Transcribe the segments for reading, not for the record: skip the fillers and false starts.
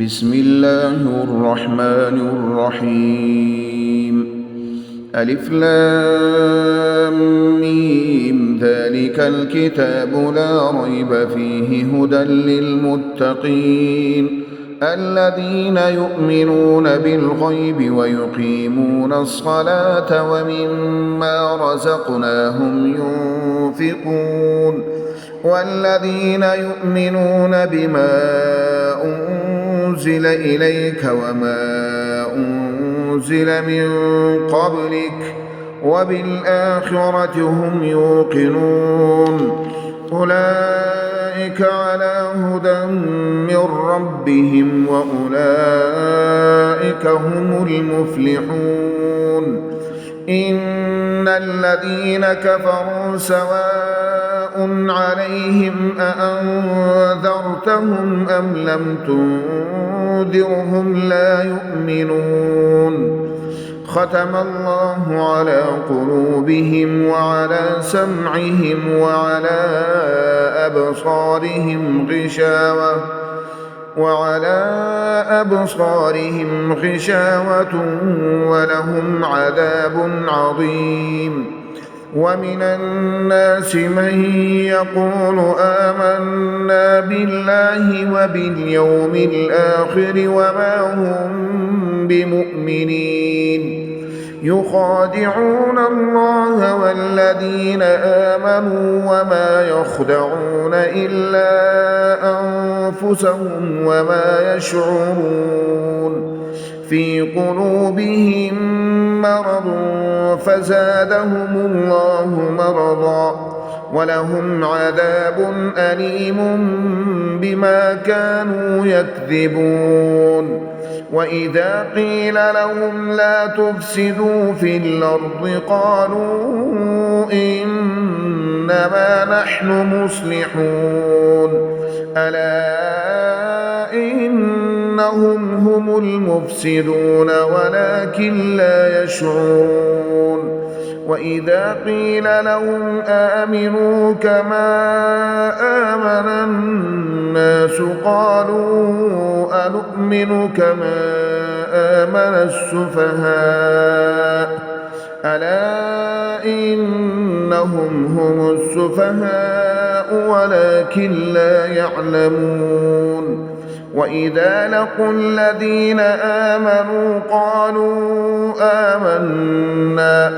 بسم الله الرحمن الرحيم. ألف لام ميم، ذلك الكتاب لا ريب فيه هدى للمتقين الذين يؤمنون بالغيب ويقيمون الصلاة ومما رزقناهم ينفقون والذين يؤمنون بما أنزل إليك وما أنزل من قبلك وبالآخرة هم يوقنون أولئك على هدى من ربهم وأولئك هم المفلحون. إن الذين كفروا سواء عليهم أأنذرتهم أم لم تنذرهم لا يؤمنون. ختم الله على قلوبهم وعلى سمعهم وعلى أبصارهم غشاوة ولهم عذاب عظيم. ومن الناس من يقول آمنا بالله وباليوم الآخر وما هم بمؤمنين يخادعون الله والذين آمنوا وما يخدعون إلا أنفسهم وما يشعرون. في قلوبهم مرض فزادهم الله مرضا ولهم عذاب أليم بما كانوا يكذبون. وإذا قيل لهم لا تفسدوا في الأرض قالوا إنما نحن مصلحون ألا إنهم هم المفسدون ولكن لا يشعرون. وإذا قيل لهم آمنوا كما آمن الناس قالوا أنؤمن كما آمن السفهاء ألا إنهم هم السفهاء ولكن لا يعلمون. وإذا لقوا الذين آمنوا قالوا آمنا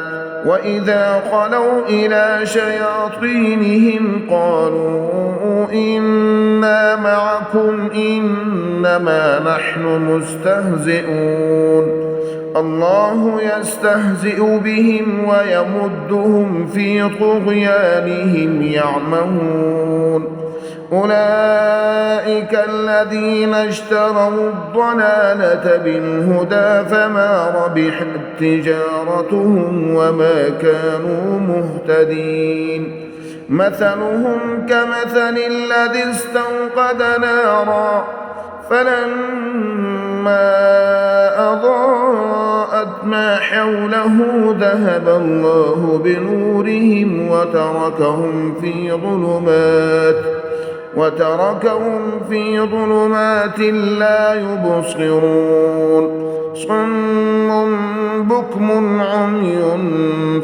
وإذا خلوا إلى شياطينهم قالوا إنا معكم إنما نحن مستهزئون. الله يستهزئ بهم ويمدهم في طغيانهم يعمهون. أولئك الذين اشتروا الضلالة بالهدى فما ربحت تجارتهم وما كانوا مهتدين. مثلهم كمثل الذي استوقد نارا فلما أضاءت ما حوله ذهب الله بنورهم وتركهم في ظلمات لا يبصرون. صم بكم عمي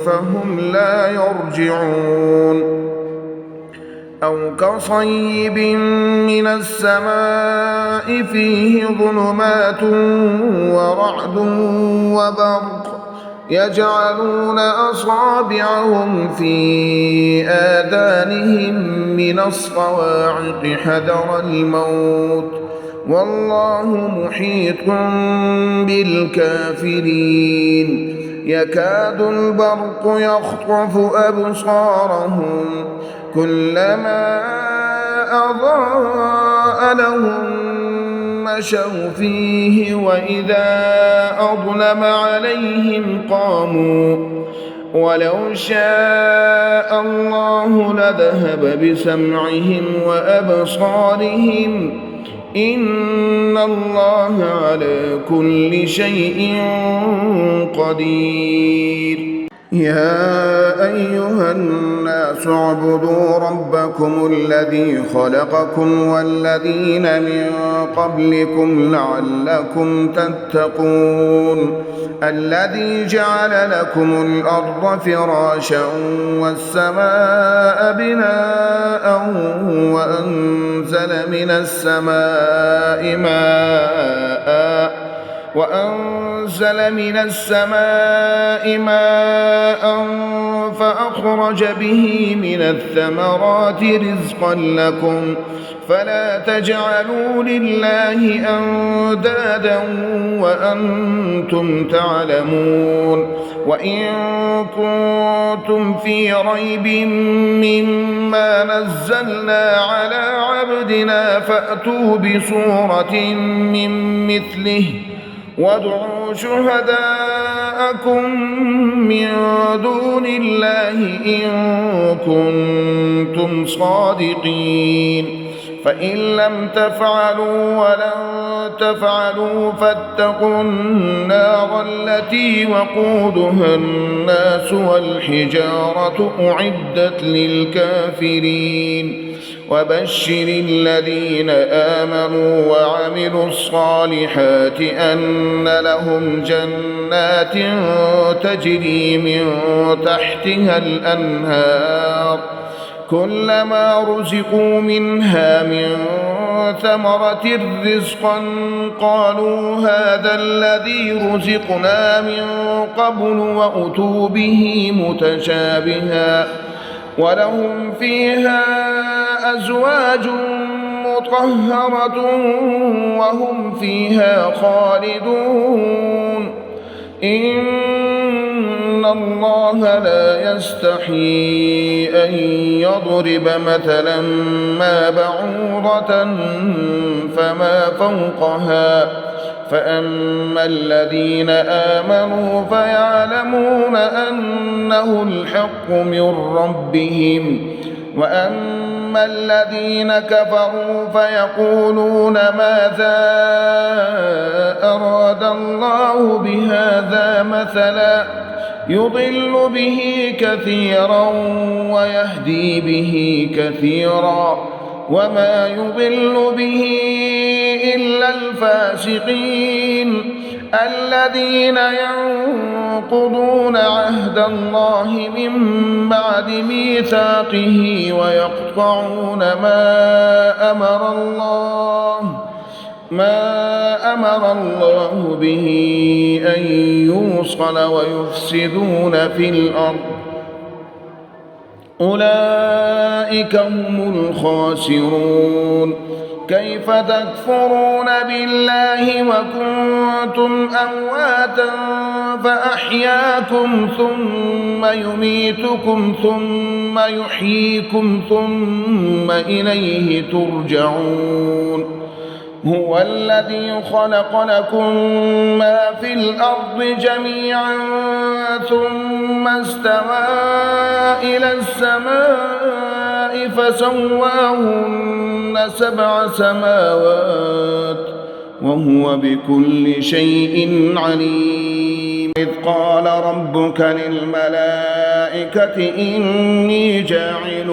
فهم لا يرجعون. أو كصيب من السماء فيه ظلمات ورعد وبرق يجعلون أصابعهم في آذانهم من الصواعق حذر الموت والله محيط بالكافرين. يكاد البرق يخطف أبصارهم كلما أضاء لهم مشوا فيه وإذا أظلم عليهم قاموا ولو شاء الله لذهب بسمعهم وأبصارهم إن الله على كل شيء قدير. يا أيها الناس اعبدوا ربكم الذي خلقكم والذين من قبلكم لعلكم تتقون الذي جعل لكم الأرض فراشا والسماء بناء وأنزل من السماء ماء فأخرج به من الثمرات رزقا لكم فلا تجعلوا لله أندادا وأنتم تعلمون وإن كنتم في ريب مما نزلنا على عبدنا فأتوا بسورة من مثله وادعوا شهداءكم من دون الله إن كنتم صادقين فإن لم تفعلوا ولن تفعلوا فاتقوا النار التي وقودها الناس والحجارة أعدت للكافرين وبشر الذين آمنوا وعملوا الصالحات أن لهم جنات تجري من تحتها الأنهار كلما رزقوا منها من ثمرة رزقا قالوا هذا الذي رزقنا من قبل وأتوا به متشابها ولهم فيها أزواج مطهرة وهم فيها خالدون إن الله لا يستحيي أن يضرب مثلا ما بعوضة فما فوقها فأما الذين آمنوا فيعلمون أنه الحق من ربهم وأما الذين كفروا فيقولون ماذا أراد الله بهذا مثلا يضل به كثيرا ويهدي به كثيرا وما يضل به إلا الفاسقين الذين ينقضون عهد الله من بعد ميثاقه ويقطعون ما أمر الله به أن يوصل ويفسدون في الأرض أولئك هم الخاسرون كيف تكفرون بالله وكنتم أمواتا فأحياكم ثم يميتكم ثم يحييكم ثم إليه ترجعون هو الذي خلق لكم ما في الأرض جميعا ثم استوى إلى السماء فسواهن 7 سماوات وهو بكل شيء عليم إذ قال ربك للملائكة إني جاعل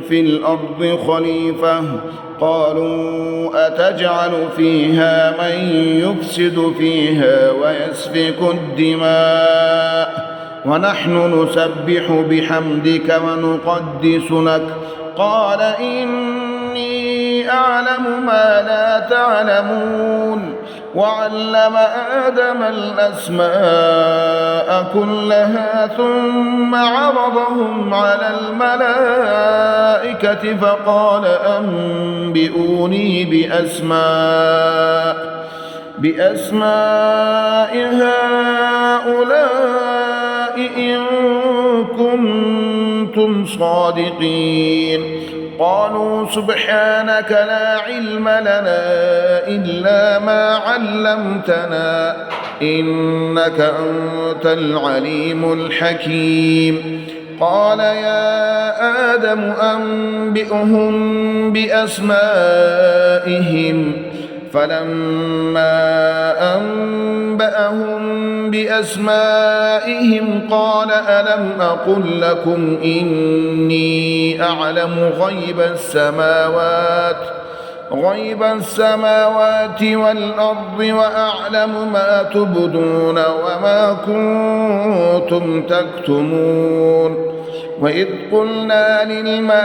في الأرض خليفة قالوا أتجعل فيها من يفسد فيها ويسفك الدماء ونحن نسبح بحمدك ونقدس لك قال إني أعلم ما لا تعلمون وعلم آدم الأسماء كلها ثم عرضهم على الملائكة فقال أنبئوني بأسماء هؤلاء إن كنتم صادقين قالوا سبحانك لا علم لنا إلا ما علمتنا إنك أنت العليم الحكيم قال يا آدم أنبئهم بأسمائهم فلما أنبأهم بأسمائهم قال ألم أقل لكم إني أعلم غيب السماوات والأرض وأعلم ما تبدون وما كنتم تكتمون وإذ قلنا للملائكة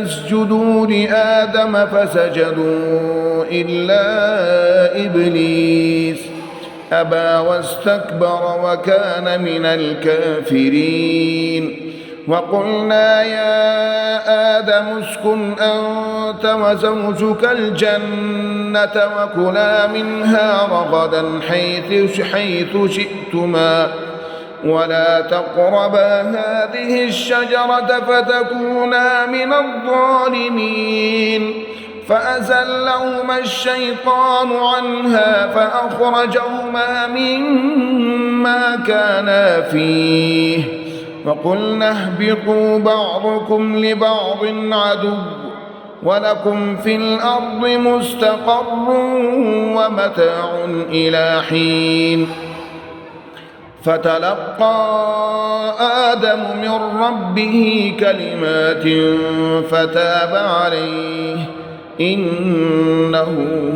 اسجدوا لآدم فسجدوا إلا إبليس أبى واستكبر وكان من الكافرين وقلنا يا آدم اسكن أنت وزوجك الجنة وكلا منها رغدا حيث شئتما ولا تقربا هذه الشجرة فتكونا من الظالمين فأزلهما الشيطان عنها فأخرجهما مما كانا فيه وقلنا اهبطوا بعضكم لبعض عدو ولكم في الأرض مستقر ومتاع إلى حين فتلقى آدم من ربه كلمات فتاب عليه إنه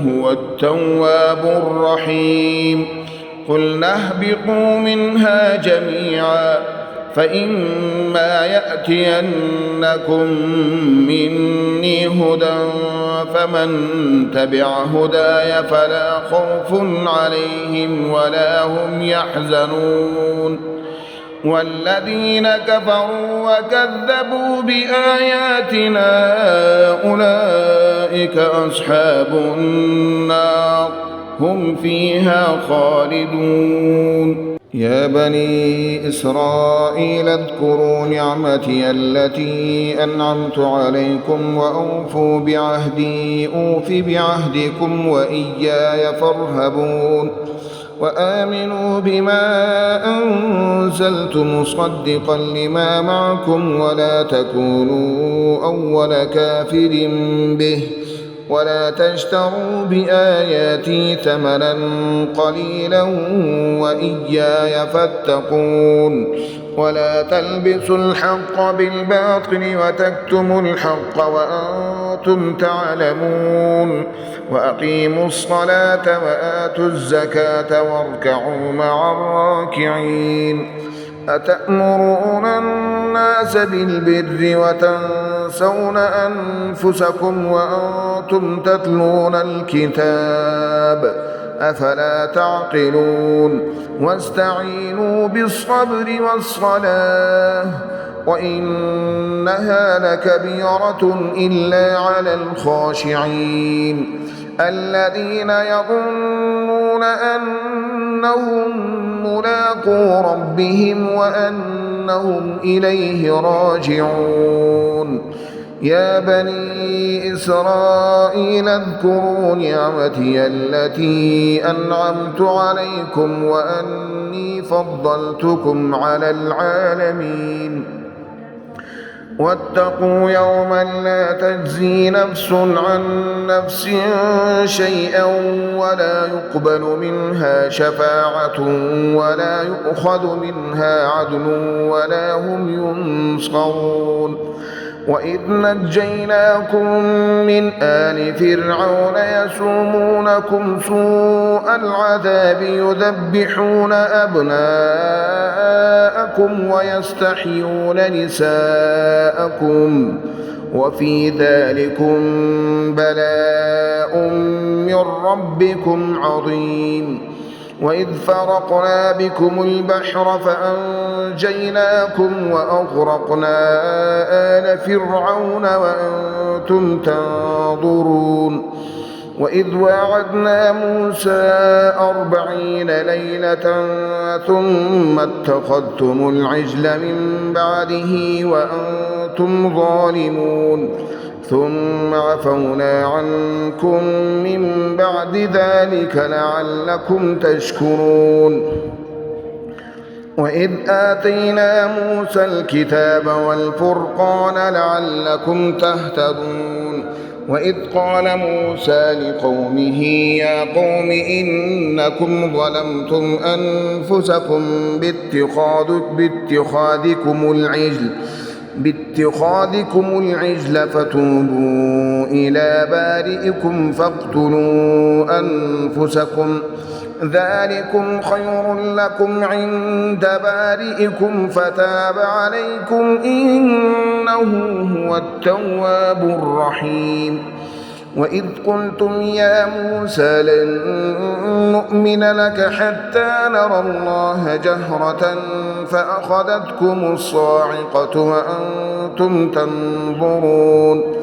هو التواب الرحيم قلنا اهبطوا منها جميعا فإما يأتينكم مني هدى فمن تبع هداي فلا خوف عليهم ولا هم يحزنون والذين كفروا وكذبوا بآياتنا أولئك أصحاب النار هم فيها خالدون يا بني إسرائيل اذكروا نعمتي التي أنعمت عليكم وأوفوا بعهدي أوف بعهدكم وإياي فارهبون وآمنوا بما أنزلت مصدقا لما معكم ولا تكونوا أول كافر به ولا تشتروا بآياتي ثمنا قليلا وإياي فاتقون ولا تلبسوا الحق بالباطل وتكتموا الحق وأنتم تعلمون وأقيموا الصلاة وآتوا الزكاة واركعوا مع الراكعين أتأمرون الناس بالبر وتنسون أنفسكم وأنتم تتلون الكتاب أفلا تعقلون واستعينوا بالصبر والصلاة وإنها لكبيرة إلا على الخاشعين الذين يظنون أنهم ملاقو ربهم وأنهم إليه راجعون يا بني إسرائيل اذكروا نعمتي التي أنعمت عليكم وأني فضلتكم على العالمين واتقوا يوما لا تجزي نفس عن نفس شيئا ولا يقبل منها شفاعة ولا يؤخذ منها عدل ولا هم ينصرون وإذ نجيناكم من آل فرعون يسومونكم سوء العذاب يذبحون أبناءكم ويستحيون نساءكم وفي ذلكم بلاء من ربكم عظيم وإذ فرقنا بكم البحر فأنجيناكم وأغرقنا آل فرعون وأنتم تنظرون وإذ وعدنا موسى 40 ليلة ثم اتخذتم العجل من بعده وأنتم ظالمون ثم عفونا عنكم من بعد ذلك لعلكم تشكرون وإذ آتينا موسى الكتاب والفرقان لعلكم تهتدون وإذ قال موسى لقومه يا قوم إنكم ظلمتم أنفسكم باتخاذكم العجل فتوبوا إلى بارئكم فاقتلوا أنفسكم ذلكم خير لكم عند بارئكم فتاب عليكم إنه هو التواب الرحيم وإذ قلتم يا موسى لن نؤمن لك حتى نرى الله جهرة فأخذتكم الصاعقة وأنتم تنظرون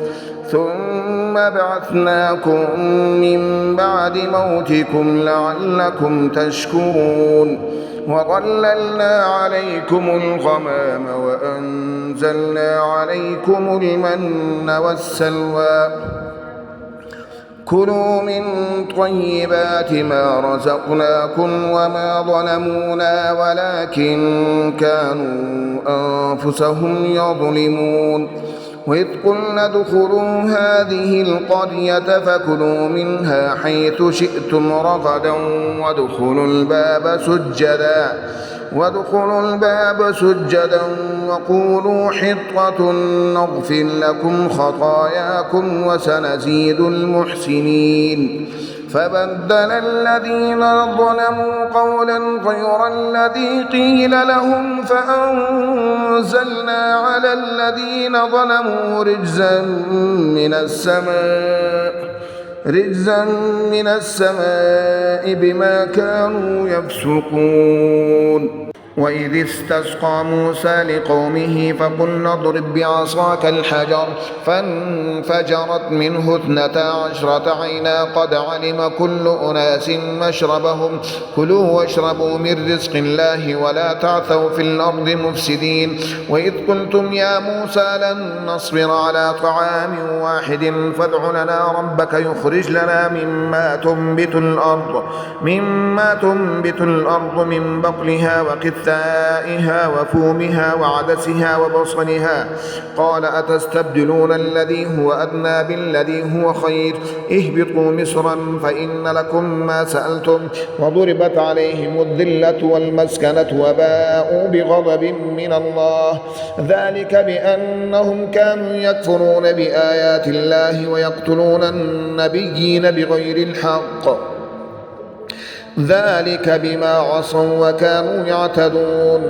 ثم بعثناكم من بعد موتكم لعلكم تشكرون وظللنا عليكم الغمام وأنزلنا عليكم المن والسلوى كلوا من طيبات ما رزقناكم وما ظلمونا ولكن كانوا أنفسهم يظلمون وإذ قلنا ادخلوا هذه القرية فكلوا منها حيث شئتم رغدا وادخلوا الباب سجدا وقولوا حطة نغفر لكم خطاياكم وسنزيد المحسنين فبدل الذين ظلموا قولا غير الذي قيل لهم فأنزلنا على الذين ظلموا رجزا من السماء بما كانوا يفسقون وإذ استسقى موسى لقومه فقلنا اضرب بعصاك الحجر فانفجرت منه 12 عينا قد علم كل أناس مشربهم كلوا واشربوا من رزق الله ولا تعثوا في الأرض مفسدين وإذ قلتم يا موسى لن نصبر على طعام واحد فادع لنا ربك يخرج لنا مما تنبت الأرض من بقلها وقثائها وفومها وعدسها وبصلها قال أتستبدلون الذي هو أدنى بالذي هو خير اهبطوا مصرا فإن لكم ما سألتم وضربت عليهم الذلة والمسكنة وباءوا بغضب من الله ذلك بأنهم كانوا يكفرون بآيات الله ويقتلون النبيين بغير الحق ذلك بما عصوا وكانوا يعتدون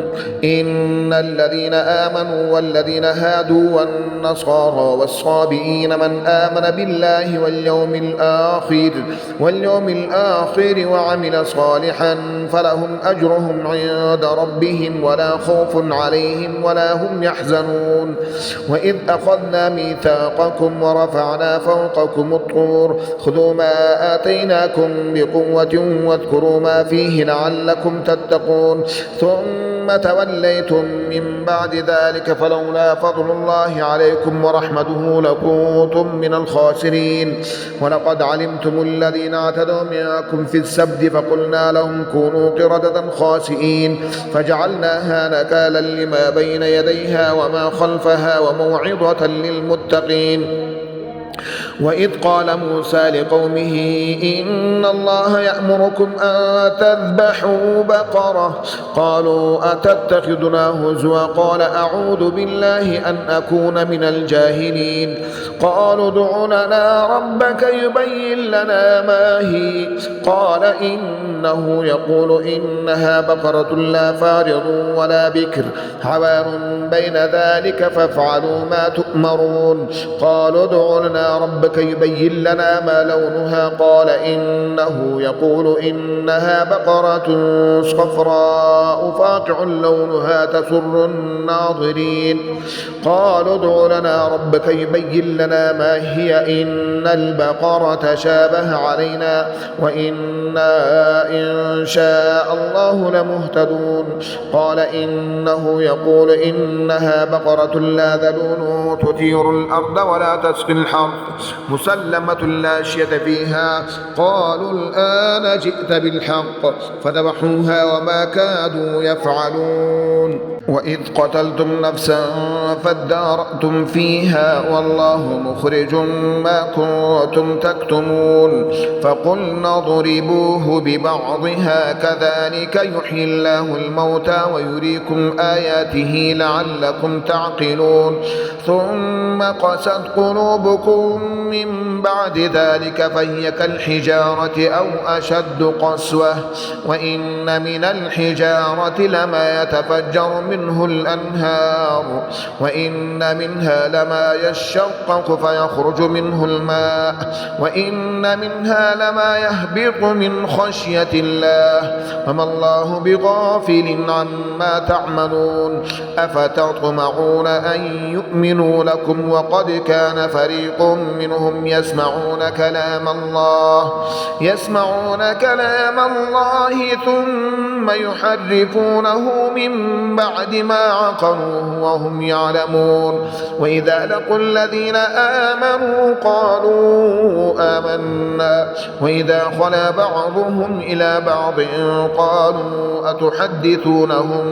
إن الذين آمنوا والذين هادوا والنصارى والصابئين من آمن بالله واليوم الآخر وعمل صالحا فلهم أجرهم عند ربهم ولا خوف عليهم ولا هم يحزنون وإذ أخذنا ميثاقكم ورفعنا فوقكم الطور خذوا ما آتيناكم بقوة واذكروا ما فيه لعلكم تتقون ثم توليتم من بعد ذلك فلولا فضل الله عليكم ورحمته لكنتم من الخاسرين ولقد علمتم الذين اعتدوا منكم في السبت فقلنا لهم كونوا قردة خاسئين فجعلناها نكالا لما بين يديها وما خلفها وموعظة للمتقين وإذ قال موسى لقومه إن الله يأمركم أن تذبحوا بقرة قالوا أتتخذنا هزوا قال أعوذ بالله أن أكون من الجاهلين قالوا ادع لنا ربك يبين لنا ما هي قال إنه يقول إنها بقرة لا فارض ولا بكر عوان بين ذلك فافعلوا ما تؤمرون قالوا ادع لنا ربك يبين لنا ما لونها قال إنه يقول إنها بقرة صفراء فاقع لونها تسر الناظرين قالوا ادع لنا ربك يبين لنا ما هي إن البقرة شابه علينا وإنا إن شاء الله لمهتدون قال إنه يقول إنها بقرة لا ذلول تثير الأرض ولا تسقي الحرث مسلمة لا شية فيها. قالوا الآن جئت بالحق فذبحوها وما كادوا يفعلون. وإذ قتلتم نفسا فادارأتم فيها والله مخرج ما كنتم تكتمون. فقلنا اضربوه ببعضها كذلك يحيي الله الموتى ويريكم آياته لعلكم تعقلون. ثم قست قلوبكم من بعد ذلك فهي كالحجارة أو أشد قسوة. وإن من الحجارة لما يتفجر منه الأنهار وإن منها لما يشقق فيخرج منه الماء وإن منها لما يهبط من خشية الله وما الله بغافل عما تعملون. أفتطمعون أن يؤمنوا لكم وقد كان فريق منهم يسمعون كلام الله ثم يحرفونه من بعد ما عقلوه وهم يعلمون. وإذا لقوا الذين آمنوا قالوا آمنا وإذا خلا بعضهم إلى بعض قالوا أتحدثونهم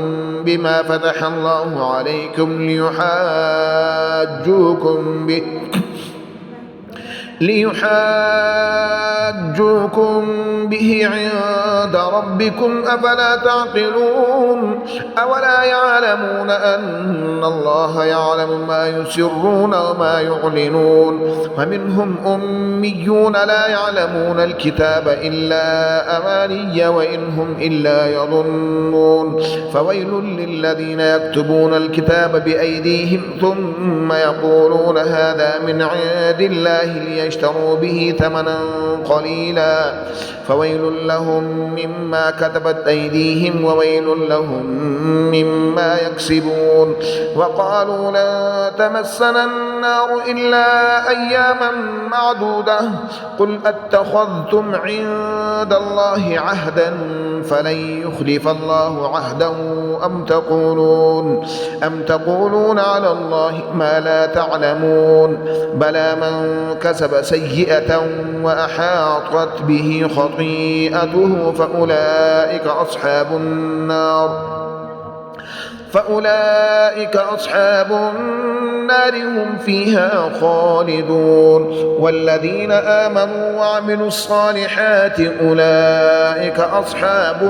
بما فتح الله عليكم ليحاجوكم به عند ربكم أفلا تعقلون. أولا يعلمون أن الله يعلم ما يسرون وما يعلنون. ومنهم أميون لا يعلمون الكتاب إلا أماني وإن هم إلا يظنون. فويل للذين يكتبون الكتاب بأيديهم ثم يقولون هذا من عند الله ليشتروا به ثمنا قليلا فويل لهم مما كتبت أيديهم وويل لهم مما يكسبون. وقالوا لن تمسنا النار إلا أياما معدودة قل أتخذتم عند الله عهدا فلن يخلف الله عهده أم تقولون على الله ما لا تعلمون. بلى من كسب سيئة وأحاطت به خطيئته فأولئك أصحاب النار هم فيها خالدون. والذين آمنوا وعملوا الصالحات أولئك أصحاب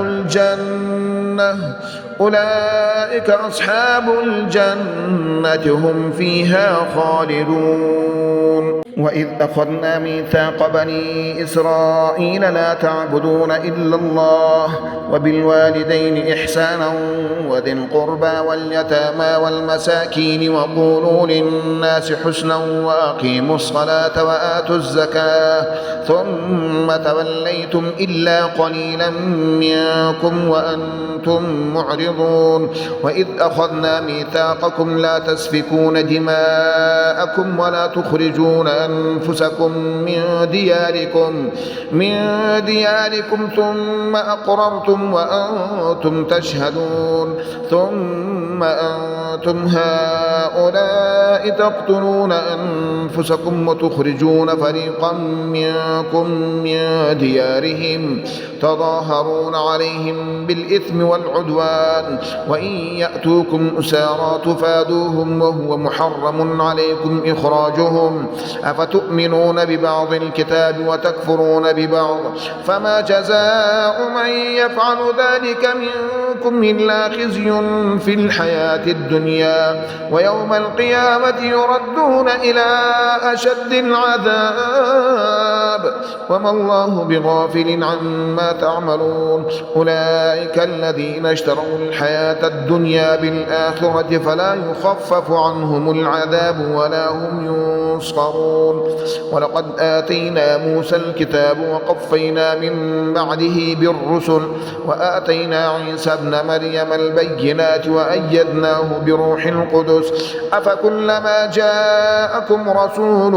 الجنة هم فيها خالدون. وإذ أخذنا ميثاق بني إسرائيل لا تعبدون إلا الله وبالوالدين إحسانا وذي القربى واليتامى والمساكين وقولوا للناس حسنا وأقيموا الصلاة وآتوا الزكاة ثم توليتم إلا قليلا منكم وأنتم معرضون. وإذ أخذنا ميثاقكم لا تسفكون دماءكم ولا تخرجون أنفسكم من دياركم ثم أقررتم وأنتم تشهدون. ثم أنتم هؤلاء تقتلون أنفسكم وتخرجون فريقا منكم من ديارهم تظاهرون عليهم بالإثم والعدوان وإن يأتوكم أسارى تفادوهم وهو محرم عليكم إخراجهم أفتؤمنون ببعض الكتاب وتكفرون ببعض فما جزاء من يفعل ذلك منكم إلا خزي في الحياة الدنيا ويوم القيامة يردون إلى أشد العذاب وما الله بغافل عما تعملون. أولئك الذين اشتروا الحياة الدنيا بالآخرة فلا يخفف عنهم العذاب ولا هم ينصرون. ولقد آتينا موسى الكتاب وقفينا من بعده بالرسل وآتينا عيسى ابن مريم البينات وأيدناه بروح القدس أفكلما جاءكم رسول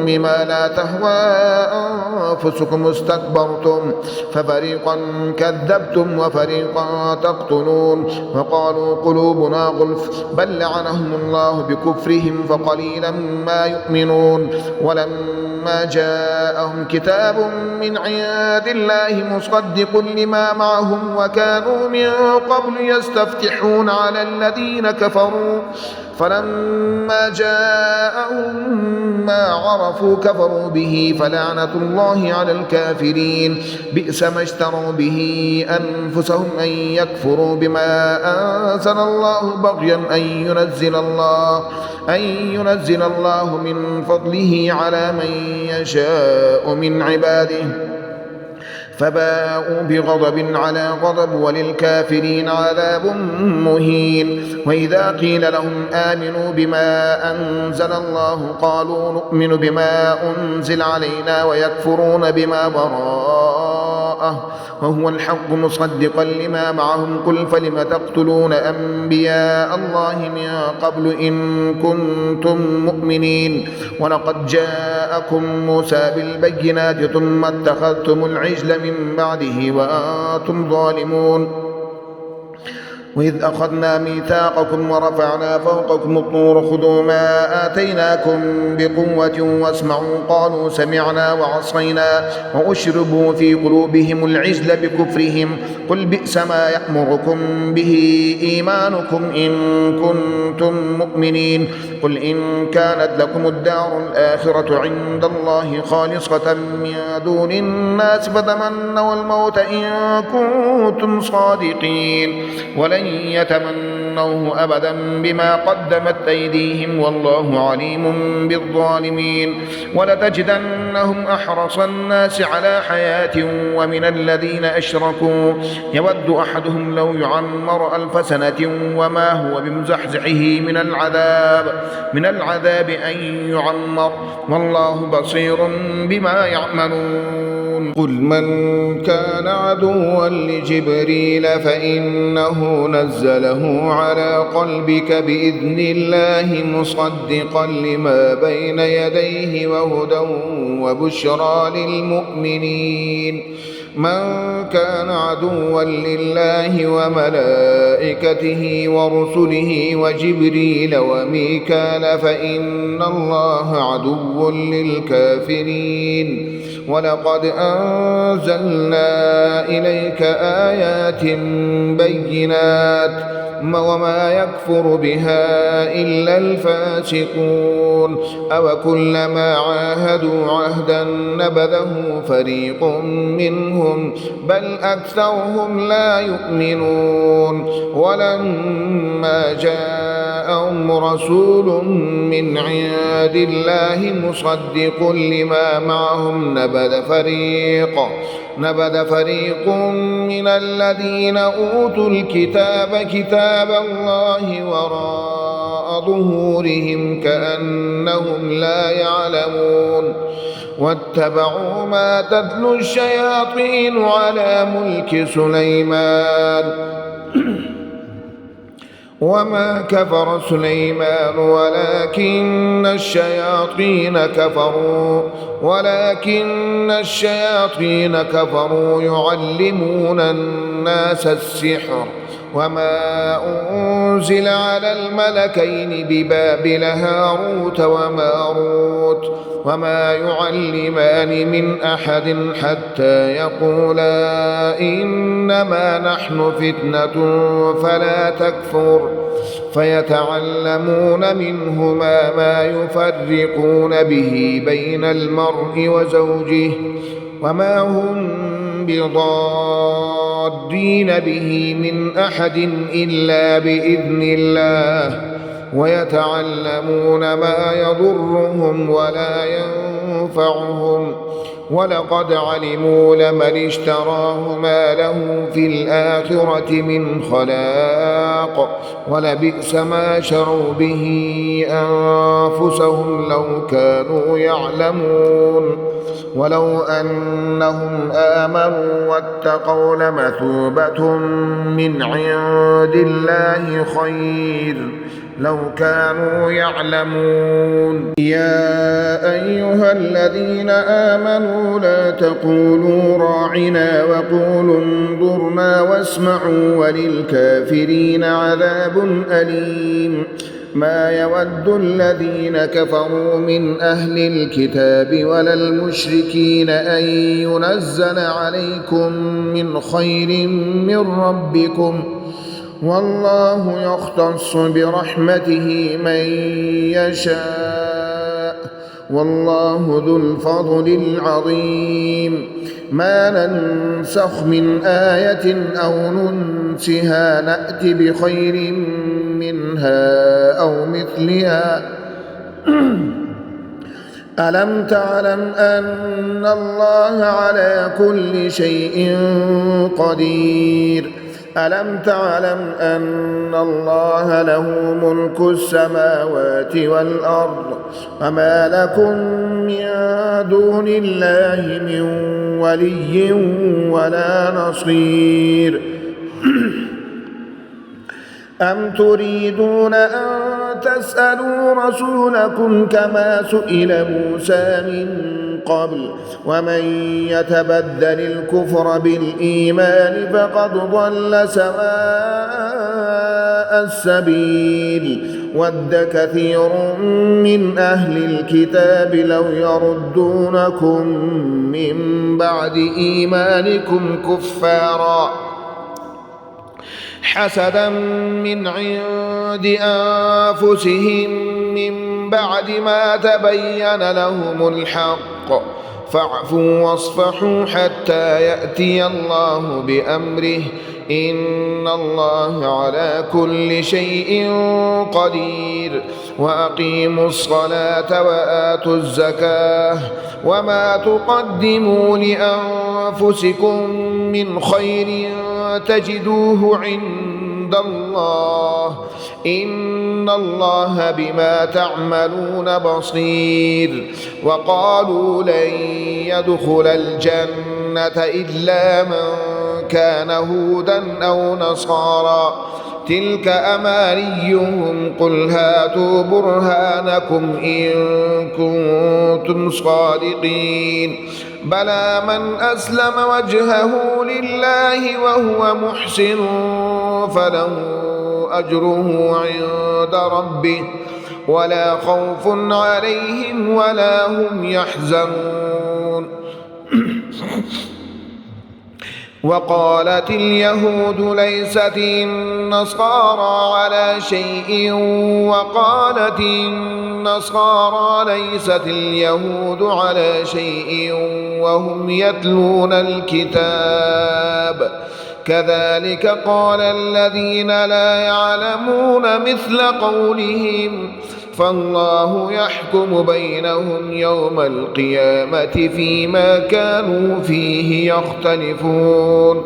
بما لا تهوى أنفسكم استكبرتم ففريقا كذبتم وفريقا تقتلون وقالوا قلوبنا غلف بل لعنهم الله بكفرهم فقليلا ما يؤمنون ولما جاءهم كتاب من عند الله مصدق لما معهم وكانوا من قبل يستفتحون على الذين كفروا فلما جاءهم ما عرفوا كفروا به فلعنة الله على الكافرين بئس ما اشتروا به أنفسهم أن يكفروا بما أنزل الله بغيا أن ينزل الله من فضله على من يشاء من عباده فباءوا بغضب على غضب وللكافرين عذاب مهين وإذا قيل لهم آمنوا بما أنزل الله قالوا نؤمن بما أنزل علينا ويكفرون بما وراءه وهو الحق مصدقا لما معهم قل فلم تقتلون أنبياء الله من قبل إن كنتم مؤمنين ولقد جاءكم موسى بالبينات ثم اتخذتم العجل من بعده وأنتم ظالمون وإذ أخذنا ميثاقكم ورفعنا فوقكم الطور خذوا ما آتيناكم بقوة واسمعوا قالوا سمعنا وعصينا وأشربوا في قلوبهم العجل بكفرهم قل بئس ما يأمركم به إيمانكم إن كنتم مؤمنين قل إن كانت لكم الدار الآخرة عند الله خالصة من دون الناس فتمنوا الموت إن كنتم صادقين ولن يتمنوه أبدا بما قدمت أيديهم والله عليم بالظالمين ولتجدنهم أحرص الناس على حياة ومن الذين أشركوا يود أحدهم لو يعمر 1000 سنة وما هو بمزحزحه من العذاب أن يعمر والله بصير بما يعملون قل من كان عدوا لجبريل فإنه نزله على قلبك بإذن الله مصدقا لما بين يديه وهدى وبشرى للمؤمنين من كان عدوا لله وملائكته ورسله وجبريل وميكال فإن الله عدو للكافرين ولقد أنزلنا إليك آيات بينات وما يكفر بها إلا الفاسقون أوكلما عاهدوا عهدا نبذه فريق منهم بل أكثرهم لا يؤمنون ولما جاءهم رسول من عند الله مصدق لما معهم نبذ فريق من الذين أوتوا الكتاب كتاب الله وراء ظهورهم كأنهم لا يعلمون واتبعوا ما تتلو الشياطين على ملك سليمان وما كفر سليمان ولكن الشياطين كفروا يعلمون الناس السحر وما أنزل على الملكين ببابل هاروت وماروت وما يعلمان من أحد حتى يقولا إنما نحن فتنة فلا تكفر فيتعلمون منهما ما يفرقون به بين المرء وزوجه وما هم بضادين به من أحد إلا بإذن الله ويتعلمون ما يضرهم ولا ينفعهم ولقد علموا لمن اشتراه ما له في الآخرة من خلاق ولبئس ما شروا به أنفسهم لو كانوا يعلمون ولو أنهم آمنوا واتقوا لمثوبة من عند الله خير لو كانوا يعلمون. يا أيها الذين آمنوا لا تقولوا راعنا وقولوا انظرنا واسمعوا وللكافرين عذاب أليم. ما يود الذين كفروا من أهل الكتاب ولا المشركين أن ينزل عليكم من خير من ربكم، والله يختص برحمته من يشاء، والله ذو الفضل العظيم. ما ننسخ من آية أو ننسها نأت بخير منها أو مثلها. ألم تعلم أن الله على كل شيء قدير؟ ألم تعلم أن الله له ملك السماوات والأرض، وما لكم من دون الله من ولي ولا نصير؟ أم تريدون أن تسألوا رسولكم كما سئل موسى من قبل؟ ومن يتبدل الكفر بالإيمان فقد ضل سواء السبيل. ود كثير من أهل الكتاب لو يردونكم من بعد إيمانكم كفارا حسدا من عند أنفسهم من بعد ما تبين لهم الحق، فاعفوا واصفحوا حتى يأتي الله بأمره، إن الله على كل شيء قدير. وأقيموا الصلاة وآتوا الزكاة، وما تقدموا لأنفسكم من خير تجدوه عند الله، إن الله بما تعملون بصير. وقالوا لن يدخل الجنة إلا من كان هودا أو نصارى، تلك أمانيهم، قل هاتوا برهانكم إن كنتم صادقين. بلى من أسلم وجهه لله وهو محسن فله أجره عند ربه ولا خوف عليهم ولا هم يحزنون. وقالت اليهود ليست النصارى على شيء، وقالت النصارى ليست اليهود على شيء وهم يتلون الكتاب، كذلك قال الذين لا يعلمون مثل قولهم، فالله يحكم بينهم يوم القيامة فيما كانوا فيه يختلفون.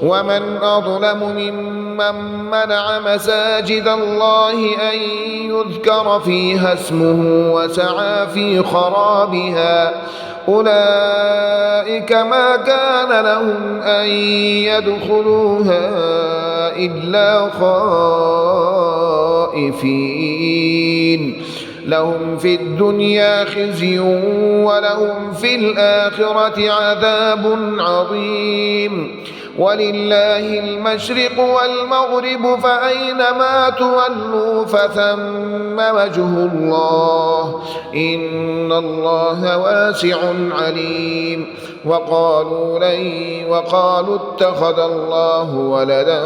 ومن أظلم ممن منع مساجد الله أن يذكر فيها اسمه وسعى في خرابها، أولئك ما كان لهم أن يدخلوها إلا خائفين، لهم في الدنيا خزي ولهم في الآخرة عذاب عظيم. ولله المشرق والمغرب، فأينما تولوا فثم وجه الله، إن الله واسع عليم. وقالوا اتخذ الله ولدا،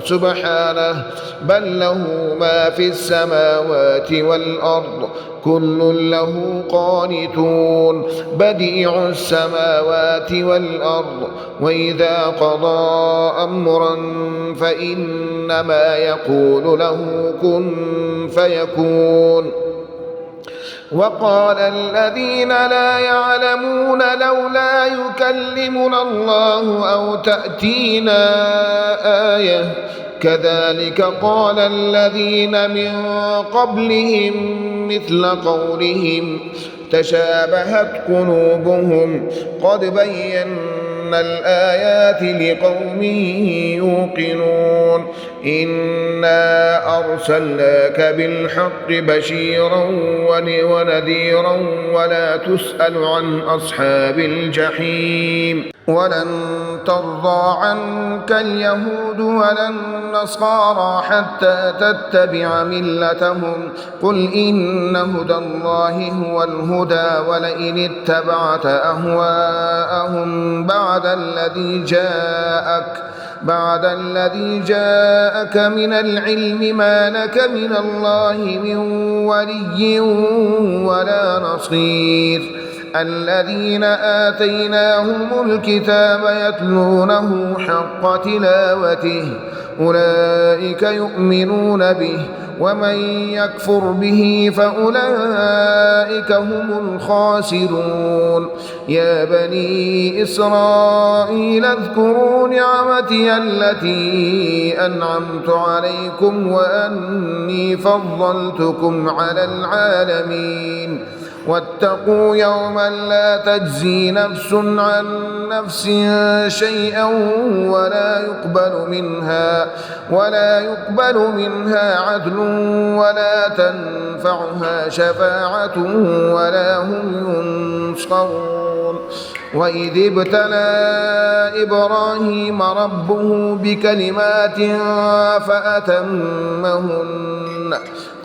سبحانه، بل له ما في السماوات والأرض، كل له قانتون، بديع السماوات والأرض، وإذا قضى أمرا فإنما يقول له كن فيكون. وقال الذين لا يعلمون لولا يكلمنا الله أو تأتينا آية، كذلك قال الذين من قبلهم مثل قولهم تشابهت قلوبهم، قد بينا الآيات لقوم يوقنون. إنا أرسلناك بالحق بشيرا ونذيرا ولا تسأل عن أصحاب الجحيم ولن ترضى عنك اليهود ولا النصارى حتى تتبع ملتهم قل إن هدى الله هو الهدى ولئن اتبعت أهواءهم بعد الذي جاءك من العلم ما لك من الله من ولي ولا نصير الذين آتيناهم الكتاب يتلونه حق تلاوته أولئك يؤمنون به ومن يكفر به فأولئك هم الخاسرون يا بني إسرائيل اذكروا نعمتي التي أنعمت عليكم وأني فضلتكم على العالمين واتقوا يوما لا تجزي نفس عن نفس شيئا ولا يقبل منها عدل ولا تنفعها شفاعة ولا هم ينصرون وإذ ابتلى إبراهيم ربه بكلمات فأتمهن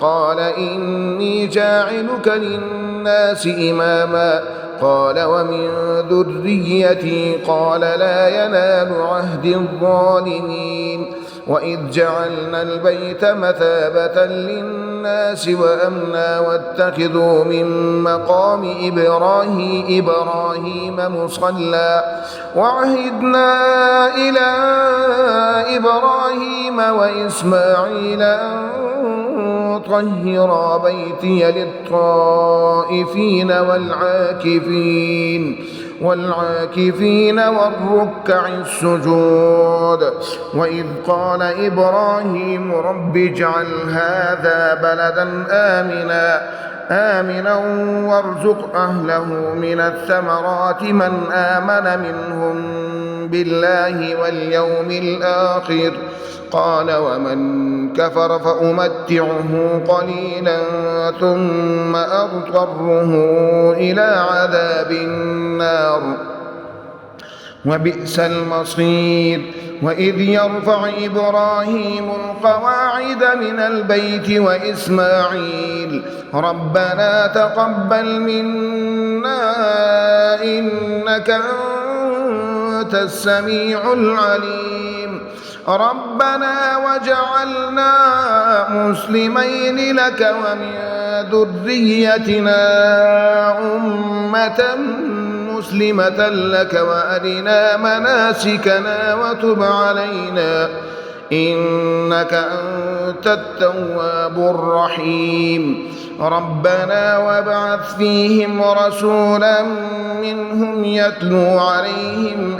قال إني جاعلك للناس إماما قال ومن ذريتي قال لا ينال عهد الظالمين وإذ جعلنا البيت مثابة للناس وأمنا واتخذوا من مقام إبراهيم مصلى وعهدنا إلى إبراهيم وإسماعيل أن طهر بيتي للطائفين والعاكفين والركع السجود وإذ قال إبراهيم رب اجعل هذا بلدا آمنا وارزق أهله من الثمرات من آمن منهم بالله واليوم الآخر قال ومن كفر فأمتعه قليلا ثم أضطره إلى عذاب النار وبئس المصير وإذ يرفع إبراهيم القواعد من البيت وإسماعيل ربنا تقبل منا إنك أنت السميع العليم ربنا وجعلنا مسلمين لك ومن ذريتنا أمة مسلمة لك وأرنا مناسكنا وتب علينا إنك أنت التواب الرحيم ربنا وابعث فيهم رسولا منهم يتلو عليهم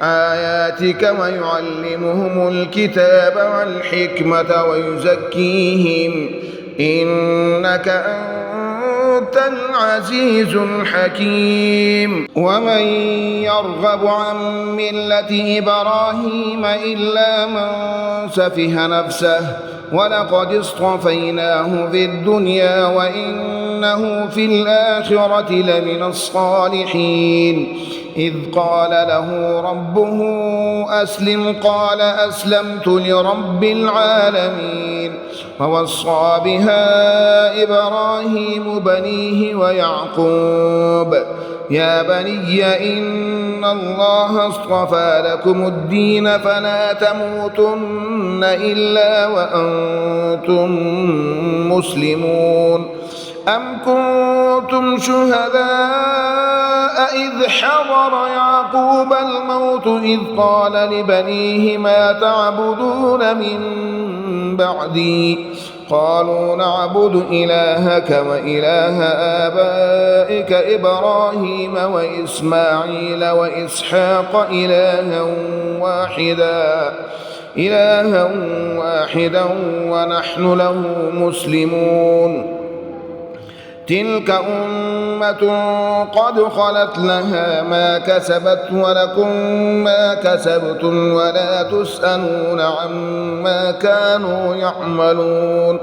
آياتك ويعلمهم الكتاب والحكمة ويزكيهم إنك أنت العزيز الحكيم ومن يرغب عن ملة إبراهيم إلا من سفه نفسه ولقد اصطفيناه في الدنيا وإنه في الآخرة لمن الصالحين إذ قال له ربه أسلم قال أسلمت لرب العالمين ووصى بها إبراهيم بنيه ويعقوب يا بني إن الله اصطفى لكم الدين فلا تموتن إلا وأنتم مسلمون أم كنتم شهداء إذ حضر يعقوب الموت إذ قال لبنيه ما تعبدون من بعدي قالوا نعبد إلهك وإله آبائك إبراهيم وإسماعيل وإسحاق إلها واحدا ونحن له مسلمون تلك أمة قد خلت لها ما كسبت ولكم ما كسبتم ولا تسألون عما كانوا يعملون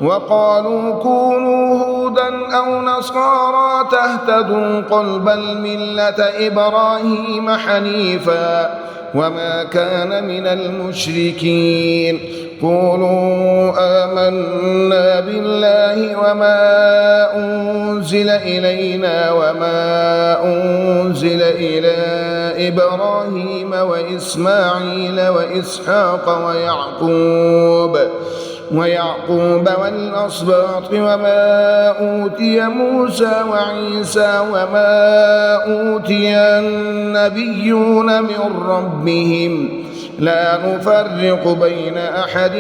وقالوا كونوا هودا أو نصارى تهتدوا قل بل ملة إبراهيم حنيفا وما كان من المشركين قولوا آمنا بالله وما أنزل إلينا وما أنزل إلى إبراهيم وإسماعيل وإسحاق ويعقوب والأسباط وما أوتي موسى وعيسى وما أوتي النبيون من ربهم لا نفرق بين أحد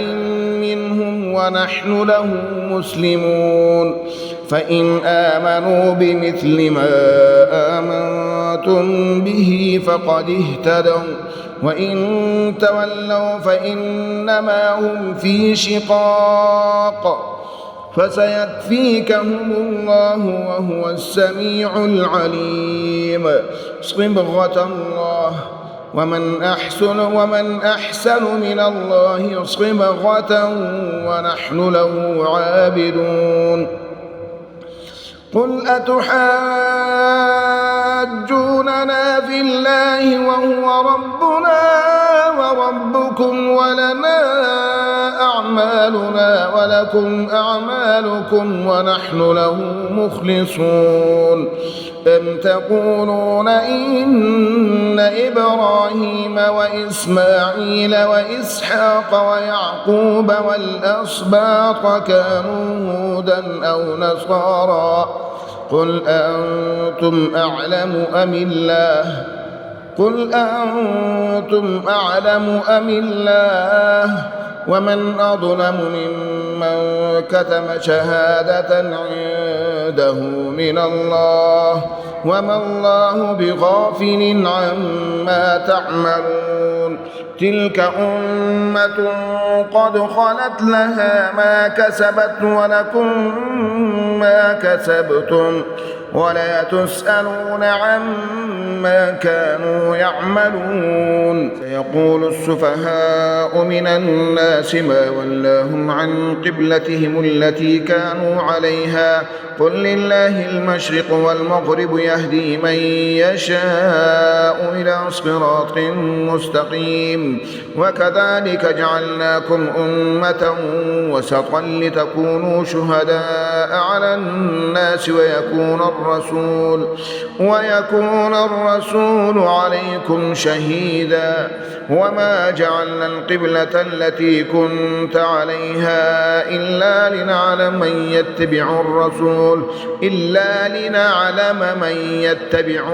منهم ونحن له مسلمون فإن آمنوا بمثل ما آمنتم به فقد اهتدوا وإن تولوا فإنما هم في شقاق فسيكفيكهم الله وهو السميع العليم صبغة الله ومن أحسن من الله صبغة ونحن له عابدون قل أتحاجوننا في الله وهو ربنا وربكم ولنا أعمالنا ولكم أعمالكم ونحن له مخلصون أم تقولون إن إبراهيم وإسماعيل وإسحاق ويعقوب والأسباط كانوا هودا أو نصارى قل أنتم أعلم أم الله ومن أظلم ممن كتم شهادة عنده من الله وما الله بغافل عما تعملون تلك أمة قد خلت لها ما كسبت ولكم ما كسبتم ولا تسألون عما كانوا يعملون سيقول السفهاء من الناس ما ولاهم عن قبلتهم التي كانوا عليها قل لله المشرق والمغرب يهدي من يشاء إلى صراط مستقيم وكذلك جعلناكم أمة وسطا لتكونوا شهداء على الناس ويكون الرسول عليكم شهيدا وما جعلنا القبلة التي كنت عليها إلا لنعلم من يتبع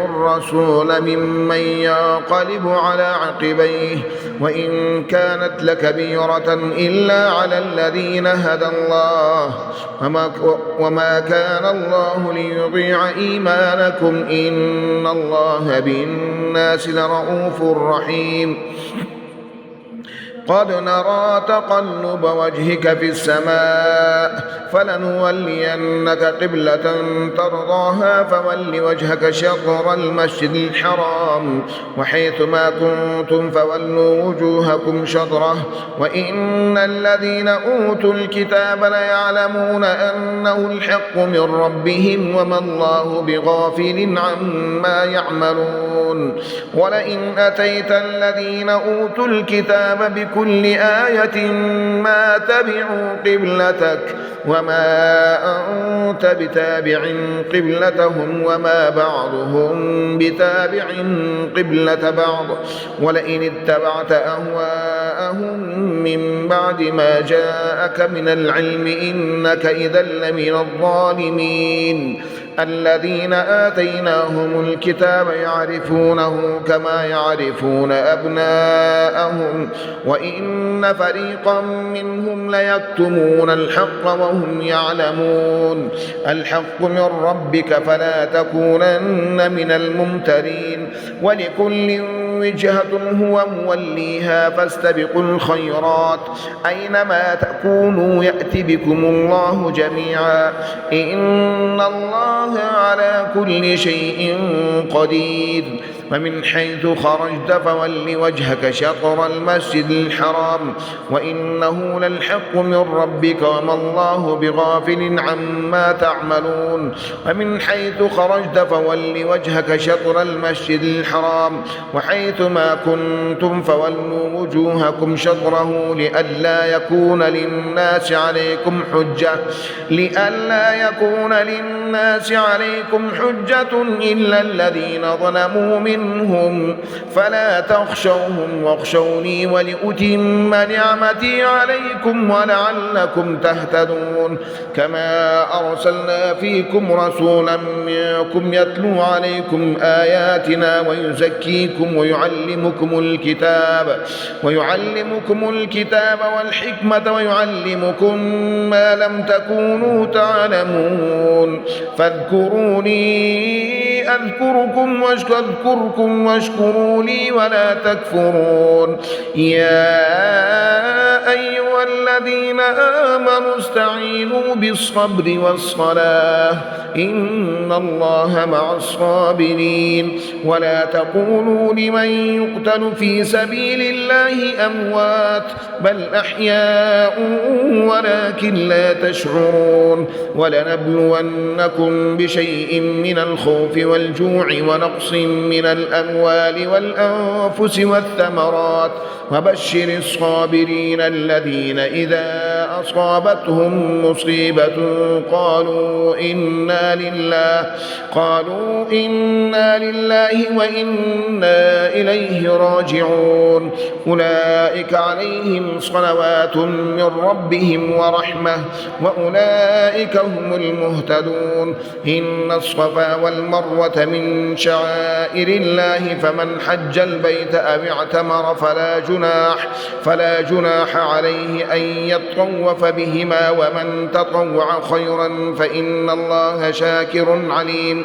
الرسول ممن ينقلب على عقبيه وإن كانت لكبيرة إلا على الذين هدى الله وما كان الله ليضيع إيمانكم إن الله بالناس لرؤوف رحيم قد نرى تقلب وجهك في السماء فلنولينك قبلة ترضاها فول وجهك شطر المسجد الحرام وحيث ما كنتم فولوا وجوهكم شطره وإن الذين أوتوا الكتاب ليعلمون أنه الحق من ربهم وما الله بغافل عما يعملون ولئن أتيت الذين أوتوا الكتاب بكل آية ما تبعوا قبلتك وما أنت بتابع قبلتهم وما بعضهم بتابع قبلة بعض ولئن اتبعت أهواءهم من بعد ما جاءك من العلم إنك إذا لمن الظالمين الذين آتيناهم الكتاب يعرفونه كما يعرفون أبناءهم وإن فريقا منهم ليكتمون الحق وهم يعلمون الحق من ربك فلا تكونن من الممترين ولكل وجهة هو موليها فاستبقوا الخيرات أينما تكونوا يأت بكم الله جميعا إن الله على كل شيء قدير ومن حيث خرجت فول وجهك شطر المسجد الحرام وإنه للحق من ربك وما الله بغافل عما تعملون ومن حيث خرجت فول وجهك شطر المسجد الحرام وحيث ما كنتم فولوا وجوهكم شطره لئلا يكون للناس عليكم حجة إلا الذين ظلموا منهم فلا تخشوهم واخشوني ولأتم نعمتي عليكم ولعلكم تهتدون كما أرسلنا فيكم رسولا منكم يتلو عليكم آياتنا ويزكيكم ويعلمكم الكتاب والحكمة ويعلمكم ما لم تكونوا تعلمون فاذكروني أذكركم واشكروا لي ولا تكفرون يا أيها الذين آمنوا استعينوا بالصبر والصلاة إن الله مع الصابرين ولا تقولوا لمن يقتل في سبيل الله أموات بل أحياء ولكن لا تشعرون ولنبلونكم بشيء من الخوف والجوع ونقص من الأموال والأنفس والثمرات وبشر الصابرين الذين إذا أصابتهم مصيبة قالوا إنا لله وإنا إليه راجعون أولئك عليهم صلوات من ربهم ورحمة وأولئك هم المهتدون إن الصفا والمروة من شعائر الله فمن حج البيت أو اعتمر فلا جناح عليه أن يطوف بهما ومن تطوع خيرا فإن الله شاكر عليم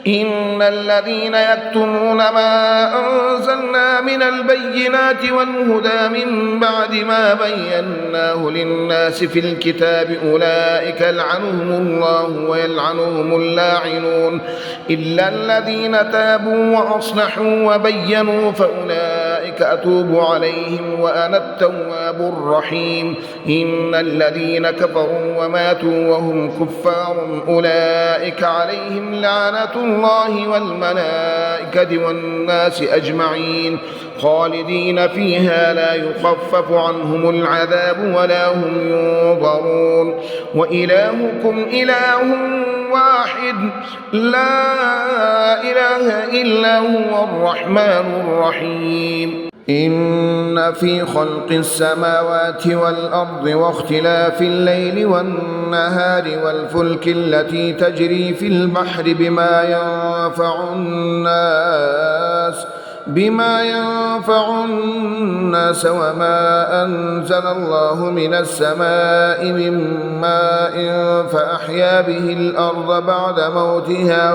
إن الذين يكتمون ما أنزلنا من البينات والهدى من بعد ما بيناه للناس في الكتاب أولئك يلعنهم الله ويلعنهم اللاعنون إلا الذين تابوا وأصلحوا وبينوا فأولئك أتوب عليهم وأنا التواب الرحيم إن الذين كفروا وماتوا وهم كفار أولئك عليهم لعنة الله والملائكة والناس أجمعين خالدين فيها لا يخفف عنهم العذاب ولا هم ينظرون وإلهكم إله واحد لا إله إلا هو الرحمن الرحيم إن في خلق السماوات والأرض واختلاف الليل والنهار والفلك التي تجري في البحر بما ينفع الناس وما أنزل الله من السماء من ماء فأحيا به الأرض بعد موتها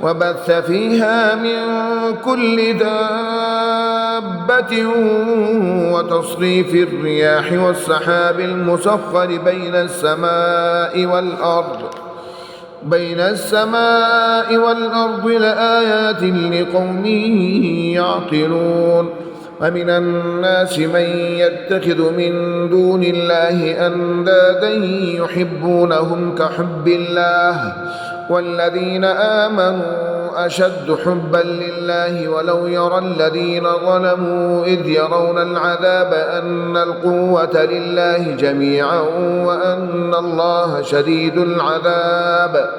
وبث فيها من كل دابة وتصريف الرياح والسحاب المسخر بين السماء والأرض لآيات لقوم يعقلون ومن الناس من يتخذ من دون الله أندادا يحبونهم كحب الله والذين آمنوا أشد حبا لله ولو يرى الذين ظلموا إذ يرون العذاب أن القوة لله جميعا وأن الله شديد العذاب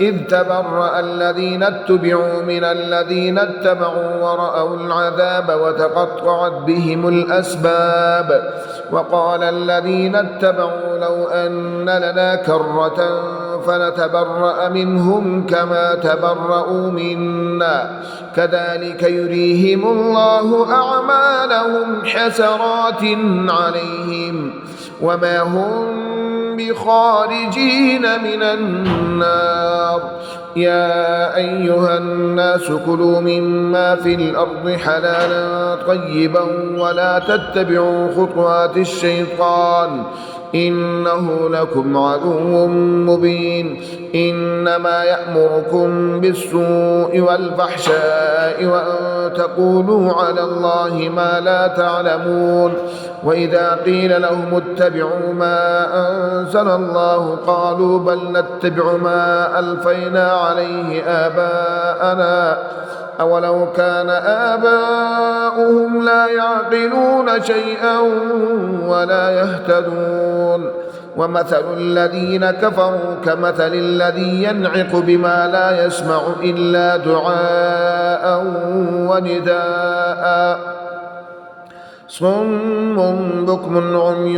إذ تبرأ الذين اتبعوا من الذين اتبعوا ورأوا العذاب وتقطعت بهم الأسباب وقال الذين اتبعوا لو أن لنا كرة فنتبرأ منهم كما تبرأوا منا كذلك يريهم الله أعمالهم حسرات عليهم وما هم بخارجين من النار يا أيها الناس كلوا مما في الأرض حلالا طيبا ولا تتبعوا خطوات الشيطان إنه لكم عدو مبين إنما يأمركم بالسوء والفحشاء وأن تقولوا على الله ما لا تعلمون وإذا قيل لهم اتبعوا ما أنزل الله قالوا بل نتبع ما ألفينا عليه آباءنا أولو كان آباؤهم لا يعقلون شيئا ولا يهتدون ومثل الذين كفروا كمثل الذي ينعق بما لا يسمع إلا دعاء ونداء صم بكم عمي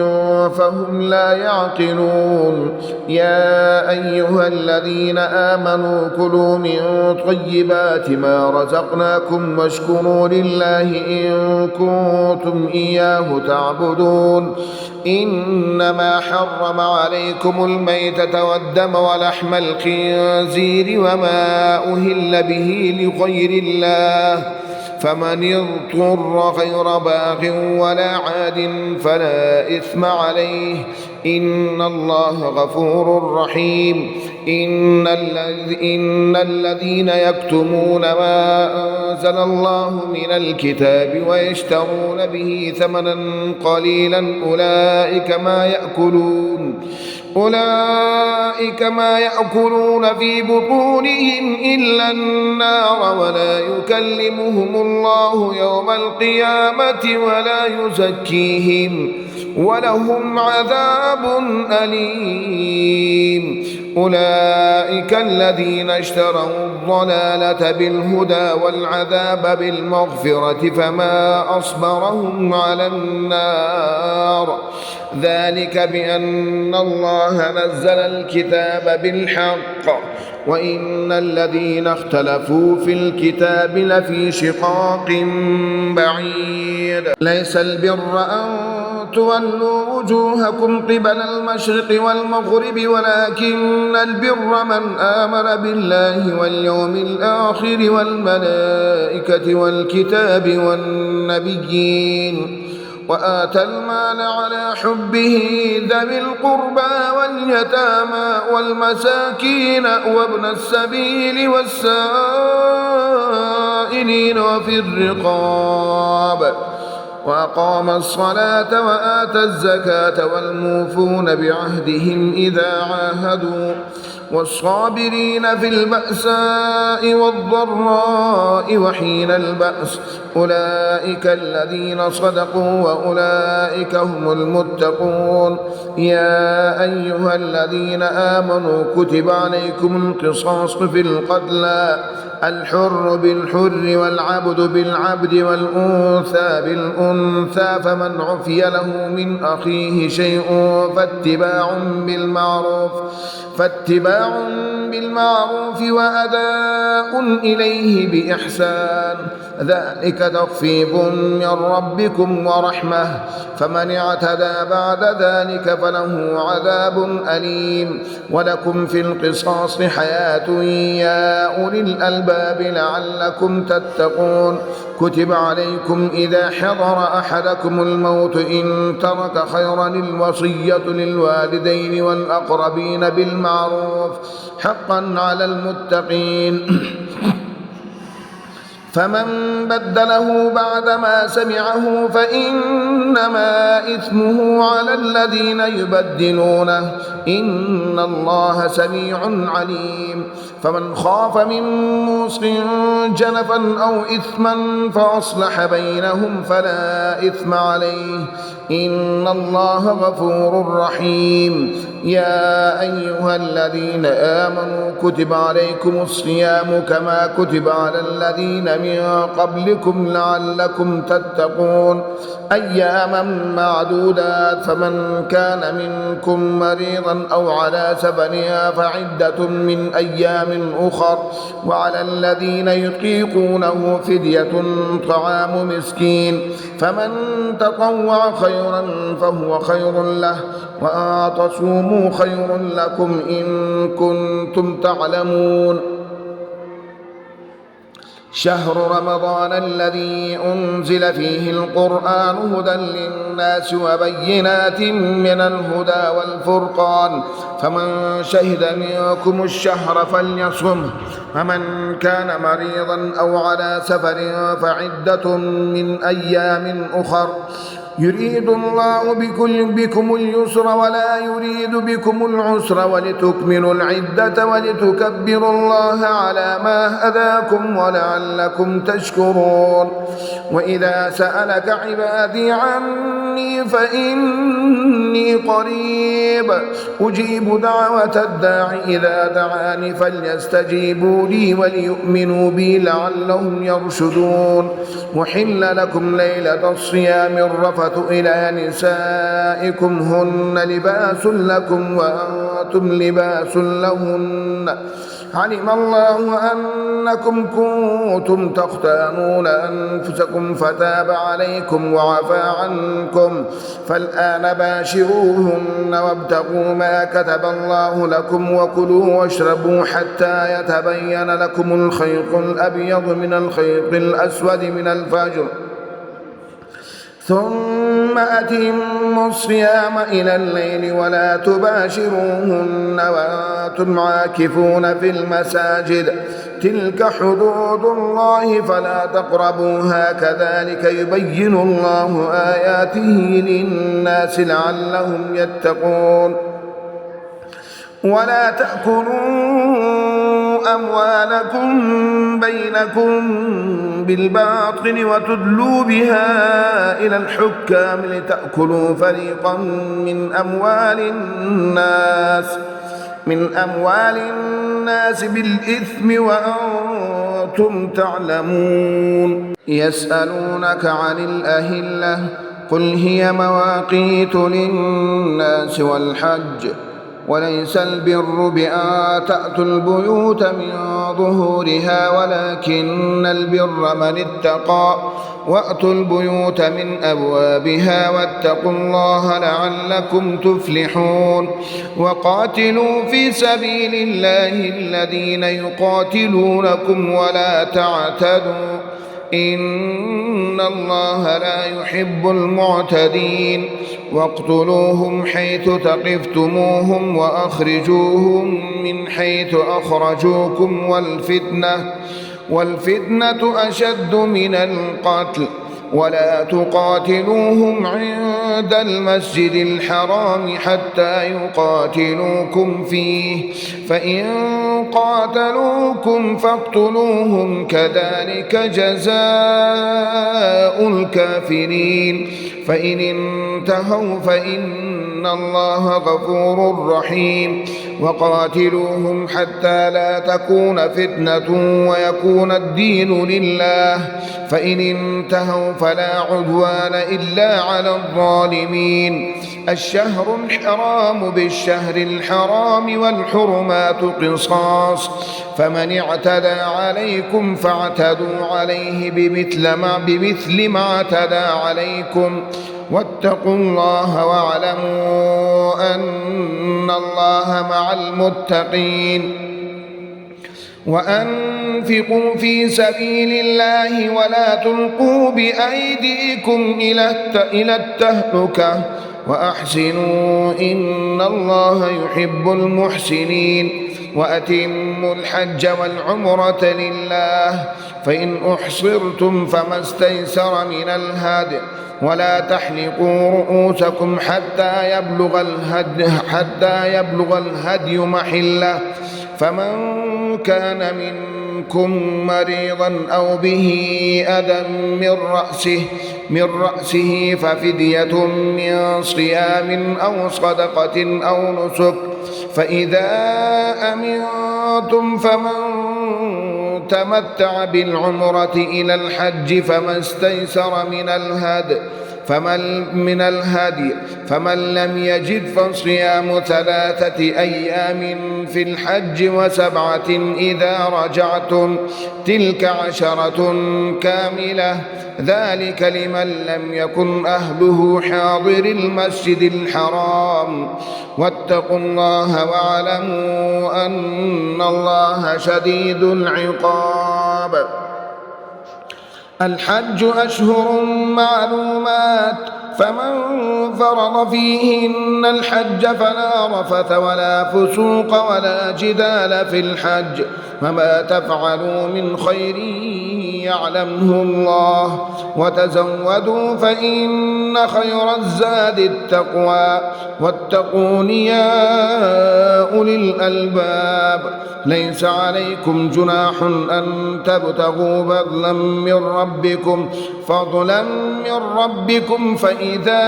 فهم لا يعقلون يا أيها الذين آمنوا كلوا من طيبات ما رزقناكم واشكروا لله إن كنتم إياه تعبدون إنما حرم عليكم الميتة والدم ولحم الخنزير وما أهل به لغير الله فمن اضطر غير باغ ولا عاد فلا إثم عليه إن الله غفور رحيم إن الذين يكتمون ما أنزل الله من الكتاب ويشترون به ثمنا قليلا أولئك ما يأكلون في بطونهم إلا النار ولا يكلمهم الله يوم القيامة ولا يزكيهم ولهم عذاب أليم أولئك الذين اشتروا الضلالة بالهدى والعذاب بالمغفرة فما أصبرهم على النار ذلك بأن الله نزل الكتاب بالحق وإن الذين اختلفوا في الكتاب لفي شقاق بعيد ليس البر أن تولوا وجوهكم قبل المشرق والمغرب ولكن البر من آمن بالله واليوم الآخر والملائكة والكتاب والنبيين وآتى المال على حبه ذوي القربى واليتامى والمساكين وابن السبيل والسائلين وفي الرقاب وأقام الصلاة وآتى الزكاة والموفون بعهدهم إذا عاهدوا والصابرين في البأساء والضراء وحين البأس أولئك الذين صدقوا وأولئك هم المتقون يا أيها الذين آمنوا كتب عليكم القصاص في القتلى الحر بالحر والعبد بالعبد والأنثى بالأنثى فمن عفي له من أخيه شيء فاتباع بالمعروف وأداء إليه بإحسان ذلك تخفيف من ربكم ورحمة فمن اعتدى بعد ذلك فله عذاب أليم ولكم في القصاص حياة يا أولي الألباب لعلكم تتقون كتب عليكم إذا حضر أحدكم الموت إن ترك خيرا الوصية للوالدين والأقربين بالمعروف حقا على المتقين فمن بدله بعدما سمعه فإنما إثمه على الذين يبدلونه إن الله سميع عليم فمن خاف من موص جنفا أو إثما فأصلح بينهم فلا إثم عليه إن الله غفور رحيم يا أيها الذين آمنوا كتب عليكم الصيام كما كتب على الذين من قبلكم لعلكم تتقون أياما معدودات فمن كان منكم مريضا أو على سفر فعدة من أيام أخر وعلى الذين يطيقونه فدية طعام مسكين فمن تطوع خيرا فهو خير له وأن تصوموا خير لكم إن كنتم تعلمون شهر رمضان الذي أنزل فيه القرآن هدى للناس وبينات من الهدى والفرقان فمن شهد منكم الشهر فليصمه فمن كان مريضا أو على سفر فعدة من أيام أخر يريد الله بكم اليسر ولا يريد بكم العسر ولتكملوا العدة ولتكبروا الله على ما هداكم ولعلكم تشكرون وإذا سألك عبادي عني فإني قريب أجيب دعوة الداع إذا دعاني فليستجيبوا لي وليؤمنوا بي لعلهم يرشدون وحل لكم ليلة الصيام الرفث إلى نسائكم هن لباس لكم وأنتم لباس لهن علم الله أنكم كنتم تختانون أنفسكم فتاب عليكم وعفى عنكم فالآن باشروهن وابتغوا ما كتب الله لكم وكلوا واشربوا حتى يتبين لكم الخيط الأبيض من الخيط الأسود من الفجر ثم أتموا الصيام إلى الليل ولا تباشروهن وأنتم عاكفون في المساجد تلك حدود الله فلا تقربوها كذلك يبين الله آياته للناس لعلهم يتقون ولا تأكلوا أموالكم بينكم بالباطل وتدلوا بها إلى الحكام لتأكلوا فريقا من أموال الناس بالإثم وأنتم تعلمون يسألونك عن الأهلة قل هي مواقيت للناس والحج وليس البر بأن تأتوا البيوت من ظهورها ولكن البر من اتقى وأتوا البيوت من أبوابها واتقوا الله لعلكم تفلحون وقاتلوا في سبيل الله الذين يقاتلونكم ولا تعتدوا إن الله لا يحب المعتدين واقتلوهم حيث ثقفتموهم وأخرجوهم من حيث أخرجوكم والفتنة أشد من القتل ولا تقاتلوهم عند المسجد الحرام حتى يقاتلوكم فيه فإن قاتلوكم فاقتلوهم كذلك جزاء الكافرين فإن انتهوا فإن الله غفور رحيم وقاتلوهم حتى لا تكون فتنة ويكون الدين لله فإن انتهوا فلا عدوان إلا على الظالمين الشهر الحرام بالشهر الحرام والحرمات قصاص فمن اعتدى عليكم فاعتدوا عليه بمثل ما اعتدى عليكم واتقوا الله واعلموا أن الله مع المتقين وأنفقوا في سبيل الله ولا تلقوا بأيديكم إلى التهلكة وأحسنوا إن الله يحب المحسنين وأتموا الحج والعمرة لله فإن أحصرتم فما استيسر من الهدي ولا تحلقوا رؤوسكم حتى يبلغ الهدي محله فمن كان منكم مريضا أو به أذى من رأسه ففدية من صيام أو صدقة أو نسك فإذا أمنتم فمن تمتع بالعمرة إلى الحج فما استيسر من الهدي فمن لم يجد فصيام 3 أيام في الحج و7 إذا رجعتم تلك 10 كاملة ذلك لمن لم يكن أهله حاضر المسجد الحرام واتقوا الله واعلموا أن الله شديد العقاب الحج أشهر معلومات فمن فرض فيهن الحج فلا رفث ولا فسوق ولا جدال في الحج وما تفعلوا من خير يعلمه الله وتزودوا فإن خير الزاد التقوى واتقون يا أولي الألباب ليس عليكم جناح أن تبتغوا فضلا من ربكم فإذا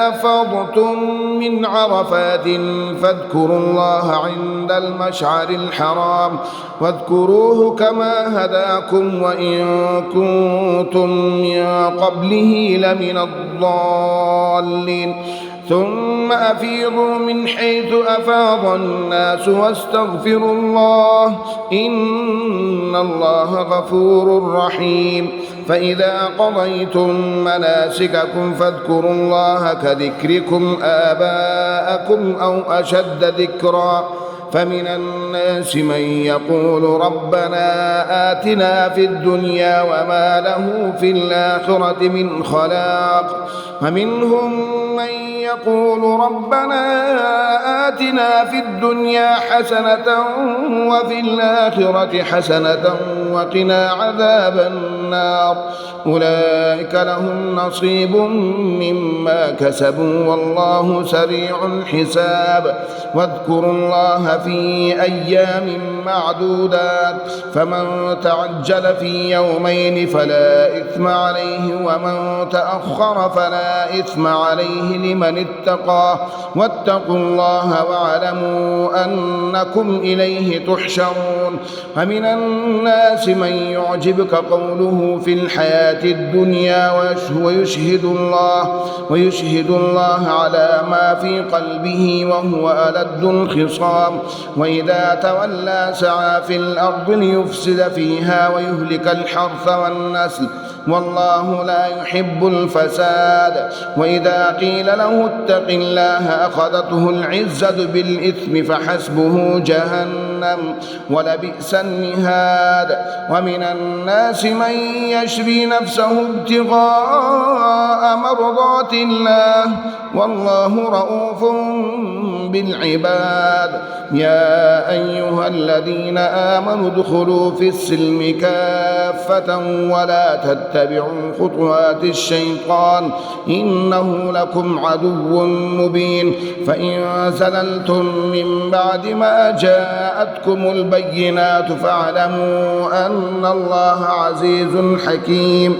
أفضتم من عرفات فاذكروا الله عند المشعر الحرام واذكروه كما هداكم وإن كنتم من قبله لمن الضالين ثم أفيضوا من حيث أفاض الناس واستغفروا الله إن الله غفور رحيم فإذا قضيتم مناسككم فاذكروا الله كذكركم آباءكم أو أشد ذكرا فمن الناس من يقول ربنا آتنا في الدنيا وما له في الآخرة من خلاق ومنهم من يقول ربنا آتنا في الدنيا حسنة وفي الآخرة حسنة وقنا عذاب النار أولئك لهم نصيب مما كسبوا والله سريع الحساب واذكروا الله في أيام معدودات فمن تعجل في يومين فلا إثم عليه ومن تأخر فلا إثم عليه لمن اتقى واتقوا الله واعلموا أنكم إليه تحشرون ومن الناس من يعجبك قوله في الحياة الدنيا ويشهد الله على ما في قلبه وهو ألد الخصام وإذا تولى سعى في الأرض ليفسد فيها ويهلك الحرث والنسل والله لا يحب الفساد وإذا قيل له اتق الله أخذته العزة بالإثم فحسبه جهنم ولبئس المهاد ومن الناس من يشري نفسه ابتغاء مرضات الله والله رؤوف بالعباد يا أيها الذين آمنوا ادخلوا في السلم كافة ولا تتبعوا خطوات الشيطان إنه لكم عدو مبين فإن زللتم من بعد ما جاءتكم البينات فاعلموا أن الله عزيز حكيم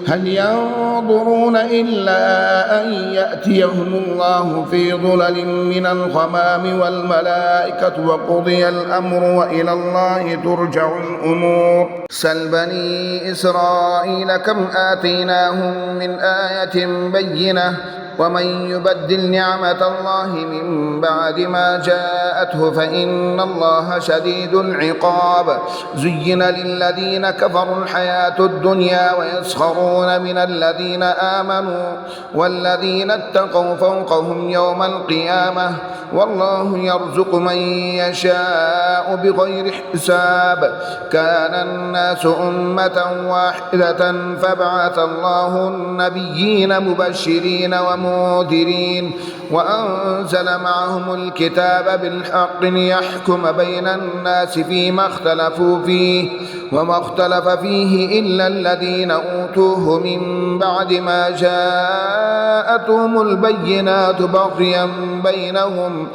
هل ينظرون إلا أن يأتيهم الله في ظلل من الغمام والملائكة وقضي الأمر وإلى الله ترجع الأمور سل بني إسرائيل كم آتيناهم من آية بينة ومن يبدل نعمة الله من بعد ما جاءته فإن الله شديد العقاب زين للذين كفروا الحياة الدنيا ويسخرون من الذين آمنوا والذين اتقوا فوقهم يوم القيامة والله يرزق من يشاء بغير حساب كان الناس أمة واحدة فبعث الله النبيين مبشرين ومنذرين وأنزل معهم الكتاب بالحق ليحكم بين الناس فيما اختلفوا فيه وما اختلف فيه إلا الذين أوتوه من بعد ما جاءتهم البينات بغيا بينهم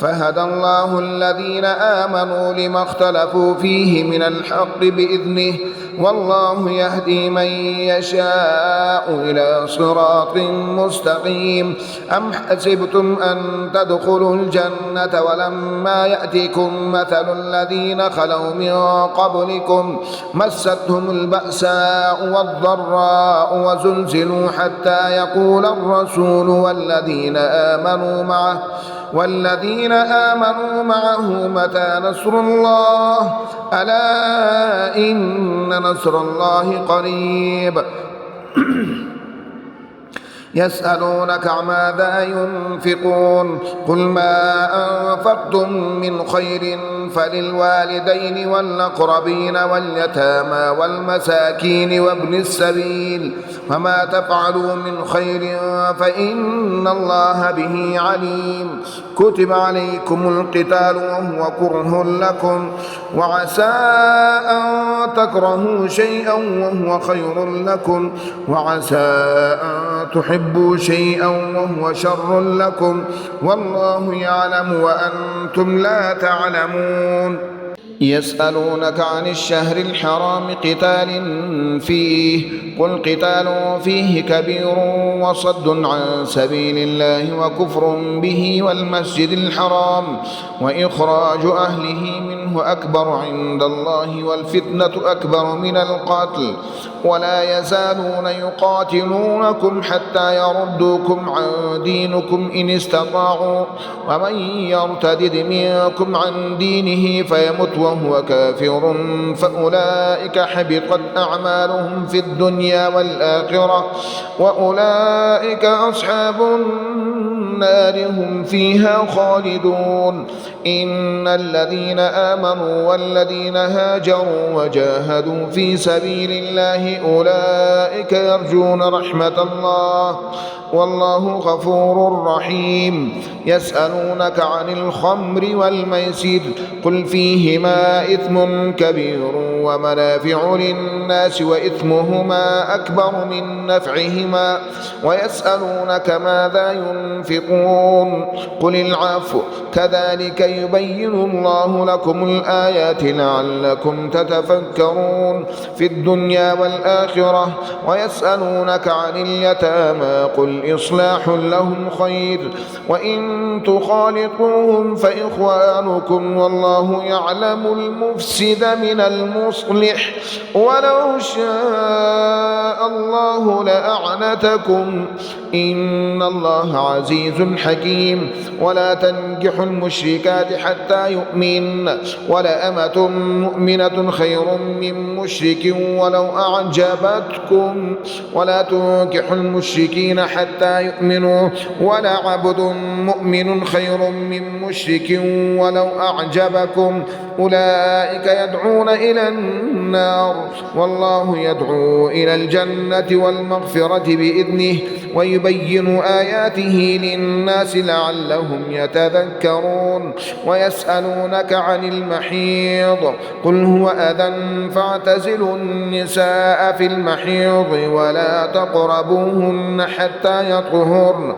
فهدى الله الذين آمنوا لما اختلفوا فيه من الحق بإذنه والله يهدي من يشاء إلى صراط مستقيم أم حسبتم أن تدخلوا الجنة ولما يأتكم مثل الذين خلوا من قبلكم مستهم البأساء والضراء وزلزلوا حتى يقول الرسول والذين آمنوا معه متى نصر الله ألا إن نصر الله قريب يسألونك ماذا ينفقون قل ما أنفقتم من خير فللوالدين والأقربين واليتامى والمساكين وابن السبيل وما تفعلوا من خير فإن الله به عليم كتب عليكم القتال وهو كره لكم وعسى أن تكرهوا شيئا وهو خير لكم وعسى أن تحبوا شيئا وهو شر لكم والله يعلم وأنتم لا تعلمون يسألونك عن الشهر الحرام قتال فيه قل قتال فيه كبير وصد عن سبيل الله وكفر به والمسجد الحرام وإخراج أهله منه أكبر عند الله والفتنة أكبر من القتل ولا يزالون يقاتلونكم حتى يردوكم عن دينكم إن استطاعوا ومن يرتدد منكم عن دينه فيمت وهو كافر فأولئك حبطت أعمالهم في الدنيا والآخرة وأولئك أصحاب النار هم فيها خالدون إن الذين آمنوا والذين هاجروا وجاهدوا في سبيل الله أولئك يرجون رحمة الله والله غفور رحيم يسألونك عن الخمر والميسر قل فيهما إثم كبير ومنافع للناس وإثمهما أكبر من نفعهما ويسألونك ماذا ينفقون قل العفو كذلك يبين الله لكم الآيات لعلكم تتفكرون في الدنيا والآخرة ويسألونك عن اليتامى قل إصلاح لهم خير وإن تخالطوهم فإخوانكم والله يعلم المفسد من المصلح ولو شاء الله لأعنتكم إن الله عزيز حكيم ولا تنكحوا المشركات حتى يؤمن ولأمة مؤمنة خير من مشرك ولو أعجبتكم ولا تنكحوا المشركين حتى يؤمنوا ولعبد مؤمن خير من مشرك ولو أعجبكم أولئك يدعون إلى النار والله يدعو إلى الجنة والمغفرة بإذنه ويبين آياته للناس لعلهم يتذكرون ويسألونك عن المحيض قل هو أذى فاعتزلوا النساء في المحيض ولا تقربوهن حتى يطهرن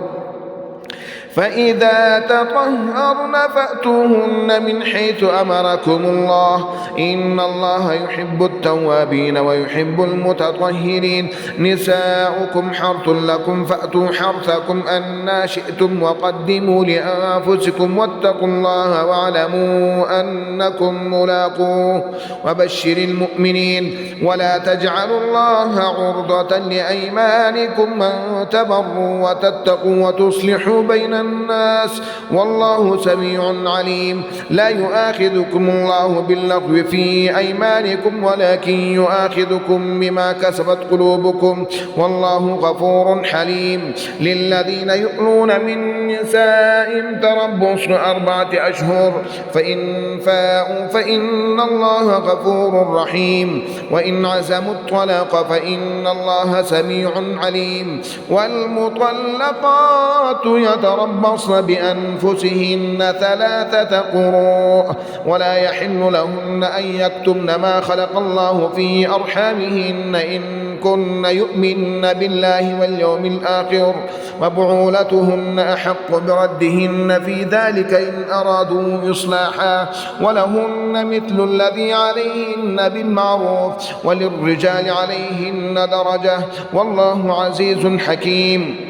فإذا تطهرن فأتوهن من حيث أمركم الله إن الله يحب التوابين ويحب المتطهرين نساؤكم حرث لكم فأتوا حرثكم أنا شئتم وقدموا لأنفسكم واتقوا الله واعلموا أنكم ملاقوه وبشر المؤمنين ولا تجعلوا الله عرضة لأيمانكم أن تبروا وتتقوا وتصلحوا بين الناس والله سميع عليم لا يؤاخذكم الله باللغو في أيمانكم ولكن يؤاخذكم بما كسبت قلوبكم والله غفور حليم للذين يؤلون من نسائهم تربص 4 أشهر فإن فاءوا فإن الله غفور رحيم وإن عزموا الطلاق فإن الله سميع عليم والمطلقات يتربصن بأنفسهن 3 قروء ولا يحل لهن أن يكتمن ما خلق الله في أرحامهن إن كن يؤمن بالله واليوم الآخر وبعولتهن أحق بردهن في ذلك إن أرادوا إصلاحا ولهن مثل الذي عليهن بالمعروف وللرجال عليهن درجة والله عزيز حكيم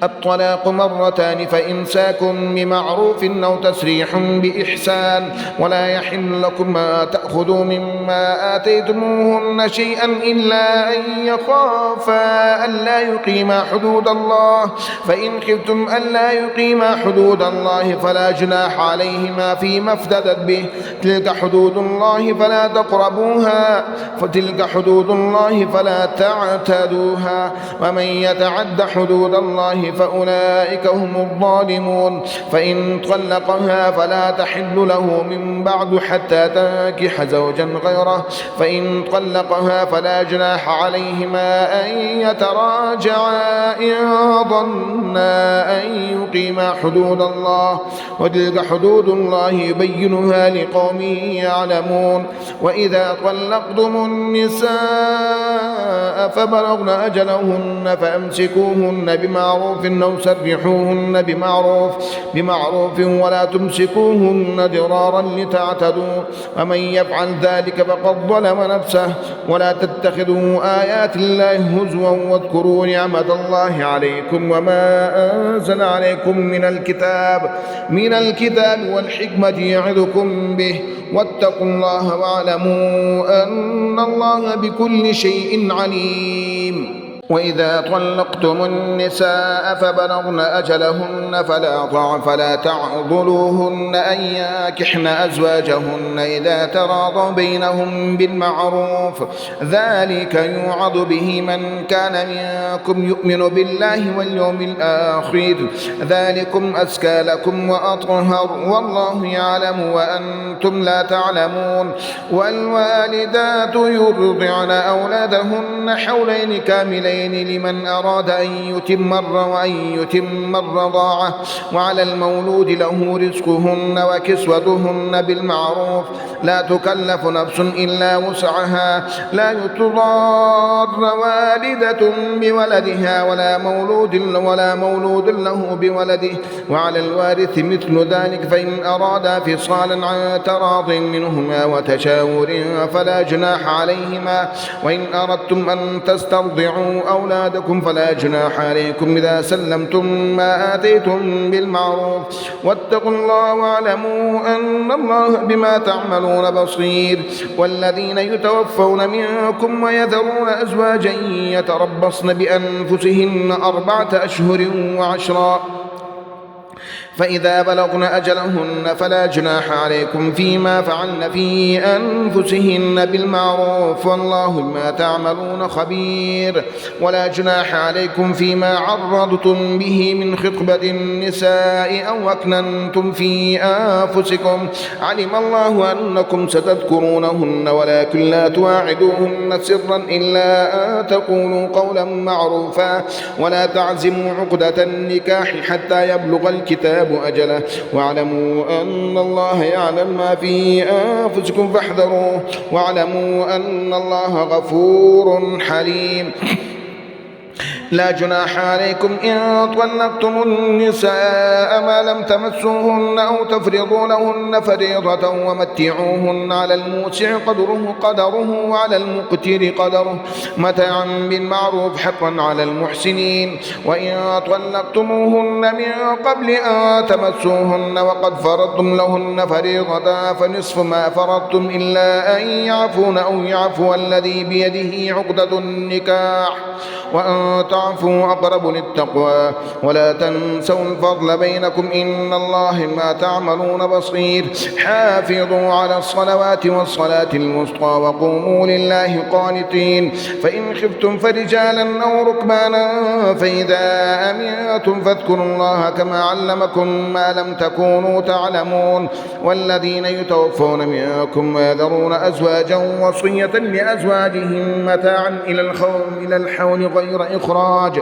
الطلاق 2 مرتان فإمساك بمعروف أو تسريح بإحسان ولا يحل لكم ما تأخذوا مما آتيتموهن شيئا إلا أن يخافا ألا يقيما حدود الله فإن خفتم ألا يقيما حدود الله فلا جناح عليهما فيما افتدت به تلك حدود الله فلا تقربوها فتلك حدود الله فلا تعتدوها ومن يتعد حدود الله الله فأولئك هم الظالمون. فإن طلقها فلا تحل له من بعد حتى تنكح زوجا غيره. فإن طلقها فلا جناح عليهما أن يتراجعا إن ظنا أن يقيما حدود الله، وتلك حدود الله يبينها لقوم يعلمون. وإذا طلقتم النساء فبلغن أجلهن فأمسكوهن بمعروف أو سرحوهن بمعروف ولا تمسكوهن ضرارا لتعتدوا، ومن يفعل ذلك فقد ظلم نفسه. ولا تتخذوا آيات الله هزوا واذكروا نعمة الله عليكم وما أنزل عليكم من الكتاب والحكمة يعظكم به، واتقوا الله واعلموا أن الله بكل شيء عليم. وإذا طلقتم النساء فبلغن أجلهن فلا تعضلوهن أن ينكحن أزواجهن إذا تراضوا بينهم بالمعروف، ذلك يوعظ به من كان منكم يؤمن بالله واليوم الآخر، ذلكم أزكى لكم وأطهر، والله يعلم وأنتم لا تعلمون. والوالدات يرضعن أولادهن حولين كاملين لمن أراد أن يتم الرضاعة، وعلى المولود له رزقهن وكسوتهن بالمعروف، لا تكلف نفس إلا وسعها، لا تضار والدة بولدها ولا مولود له بولده، وعلى الوارث مثل ذلك، فإن أرادا فصالا عن تراض منهما وتشاور فلا جناح عليهما. وإن أردتم أن تسترضعوا أولادكم فلا جناح عليكم إذا سلمتم ما آتيتم بالمعروف، واتقوا الله واعلموا أن الله بما تعملون بصير. والذين يتوفون منكم ويذرون أزواجا يتربصن بأنفسهن 4 أشهر و10، فإذا بلغن أجلهن فلا جناح عليكم فيما فعلن في أنفسهن بالمعروف، والله بما تعملون خبير. ولا جناح عليكم فيما عرضتم به من خطبة النساء أو أكننتم في أنفسكم، علم الله أنكم ستذكرونهن ولكن لا تواعدوهن سرا إلا أن تقولوا قولا معروفا، ولا تعزموا عقدة النكاح حتى يبلغ الكتاب أجله، واعلموا أن الله يعلم ما في أنفسكم فاحذروه، واعلموا أن الله غفور حليم. لا جناح عليكم إن طلقتم النساء ما لم تمسوهن أو تفرضوا لهن فريضة، ومتعوهن على الموسع قدره وعلى المقتر قدره متاعا بالمعروف حقا على المحسنين. وإن طلقتموهن من قبل أن تمسوهن وقد فرضتم لهن فريضة فنصف ما فرضتم إلا أن يعفون أو يعفو الذي بيده عقدة النكاح، وأن تعفوا أقرب للتقوى، ولا تنسوا الفضل بينكم إن الله ما تعملون بصير. حافظوا على الصلوات والصلاة الوسطى وقوموا لله قانتين. فإن خفتم فرجالا أو ركبانا فإذا أمنتم فاذكروا الله كما علمكم ما لم تكونوا تعلمون. والذين يتوفون منكم ويذرون أزواجا وصية لأزواجهم متاعا إلى الحول غير إخراج،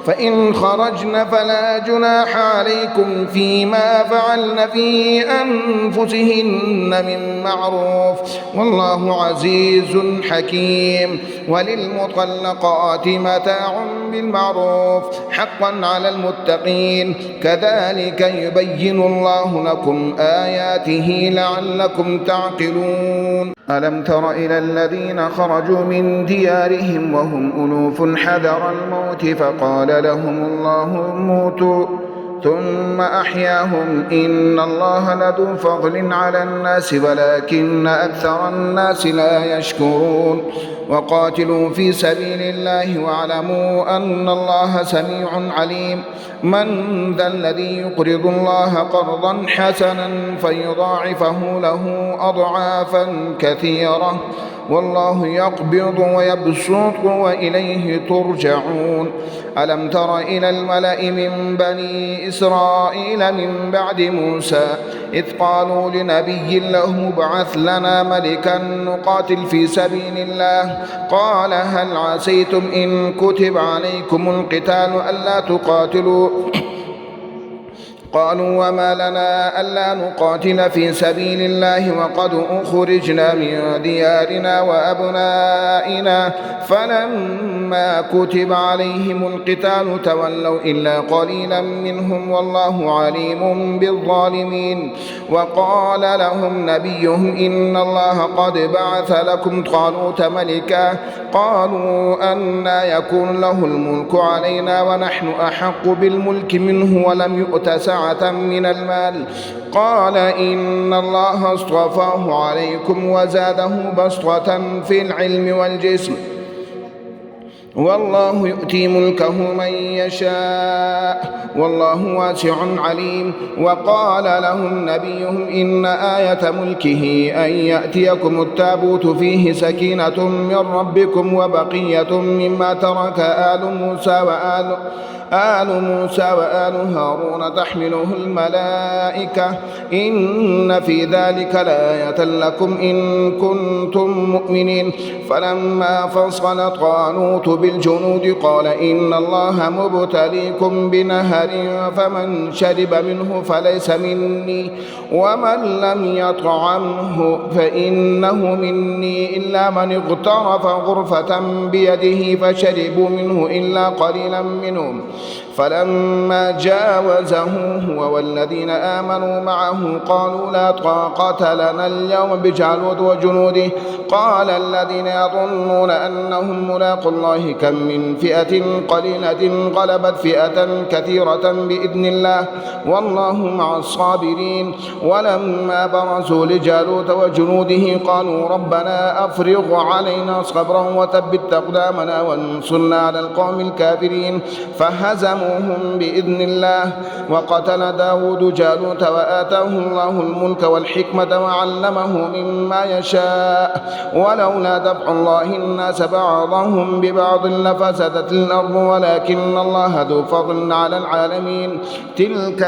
فإن خرجن فلا جناح عليكم فيما فعلن في أنفسهن من معروف، والله عزيز حكيم. وللمطلقات متاع بالمعروف حقا على المتقين، كذلك يبين الله لكم آياته لعلكم تعقلون. ألم تر إلى الذين خرجوا من ديارهم وهم ألوف حذر الموت فقال لهم الله موتوا ثم أحياهم إن الله لذو فضل على الناس ولكن أكثر الناس لا يشكرون. وقاتلوا في سبيل الله واعلموا أن الله سميع عليم. من ذا الذي يقرض الله قرضا حسنا فيضاعفه له أضعافا كثيرة والله يقبض ويبسط وإليه ترجعون. ألم تر إلى الملأ من بني إسرائيل من بعد موسى إذ قالوا لنبي له ابعث لنا ملكا نقاتل في سبيل الله قال هل عسيتم إن كتب عليكم القتال ألا تقاتلوا قالوا وما لنا ألا نقاتل في سبيل الله وقد أخرجنا من ديارنا وأبنائنا فلما كتب عليهم القتال تولوا إلا قليلا منهم والله عليم بالظالمين. وقال لهم نبيهم إن الله قد بعث لكم طالوت ملكا قالوا أنى يكون له الملك علينا ونحن أحق بالملك منه ولم يؤت سعة من المال قال إن الله اصطفاه عليكم وزاده بسطة في العلم والجسم والله يؤتي ملكه من يشاء والله واسع عليم. وقال لهم نبيهم إن آية ملكه أن يأتيكم التابوت فيه سكينة من ربكم وبقية مما ترك آل موسى وآل هارون تحمله الملائكة إن في ذلك لآية لكم إن كنتم مؤمنين. فلما فصل طالوت بالجنود قال إن الله مبتليكم بنهر فمن شرب منه فليس مني ومن لم يطعمه فإنه مني إلا من اغترف غرفة بيده فشربوا منه إلا قليلا منهم. فلما جاوزه هو والذين آمنوا معه قالوا لا طاقة لنا اليوم بجالوت وجنوده قال الذين يظنون أنهم ملاقوا الله كم من فئة قليلة غلبت فئة كثيرة بإذن الله والله مع الصابرين. ولما برزوا لجالوت وجنوده قالوا ربنا أفرغ علينا صبرا وثبت أقدامنا وانصرنا على القوم الكافرين فهزموهم بإذن الله. وقتل داود جالوت وآتاه الله الملك والحكمة وعلمه مما يشاء ولولا دفع الله الناس بعضهم ببعض لفسدت الأرض ولكن الله ذو فضل على العالمين. تلك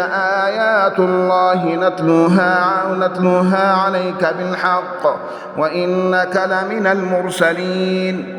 آيات الله نتلوها عليك بالحق وإنك لمن المرسلين.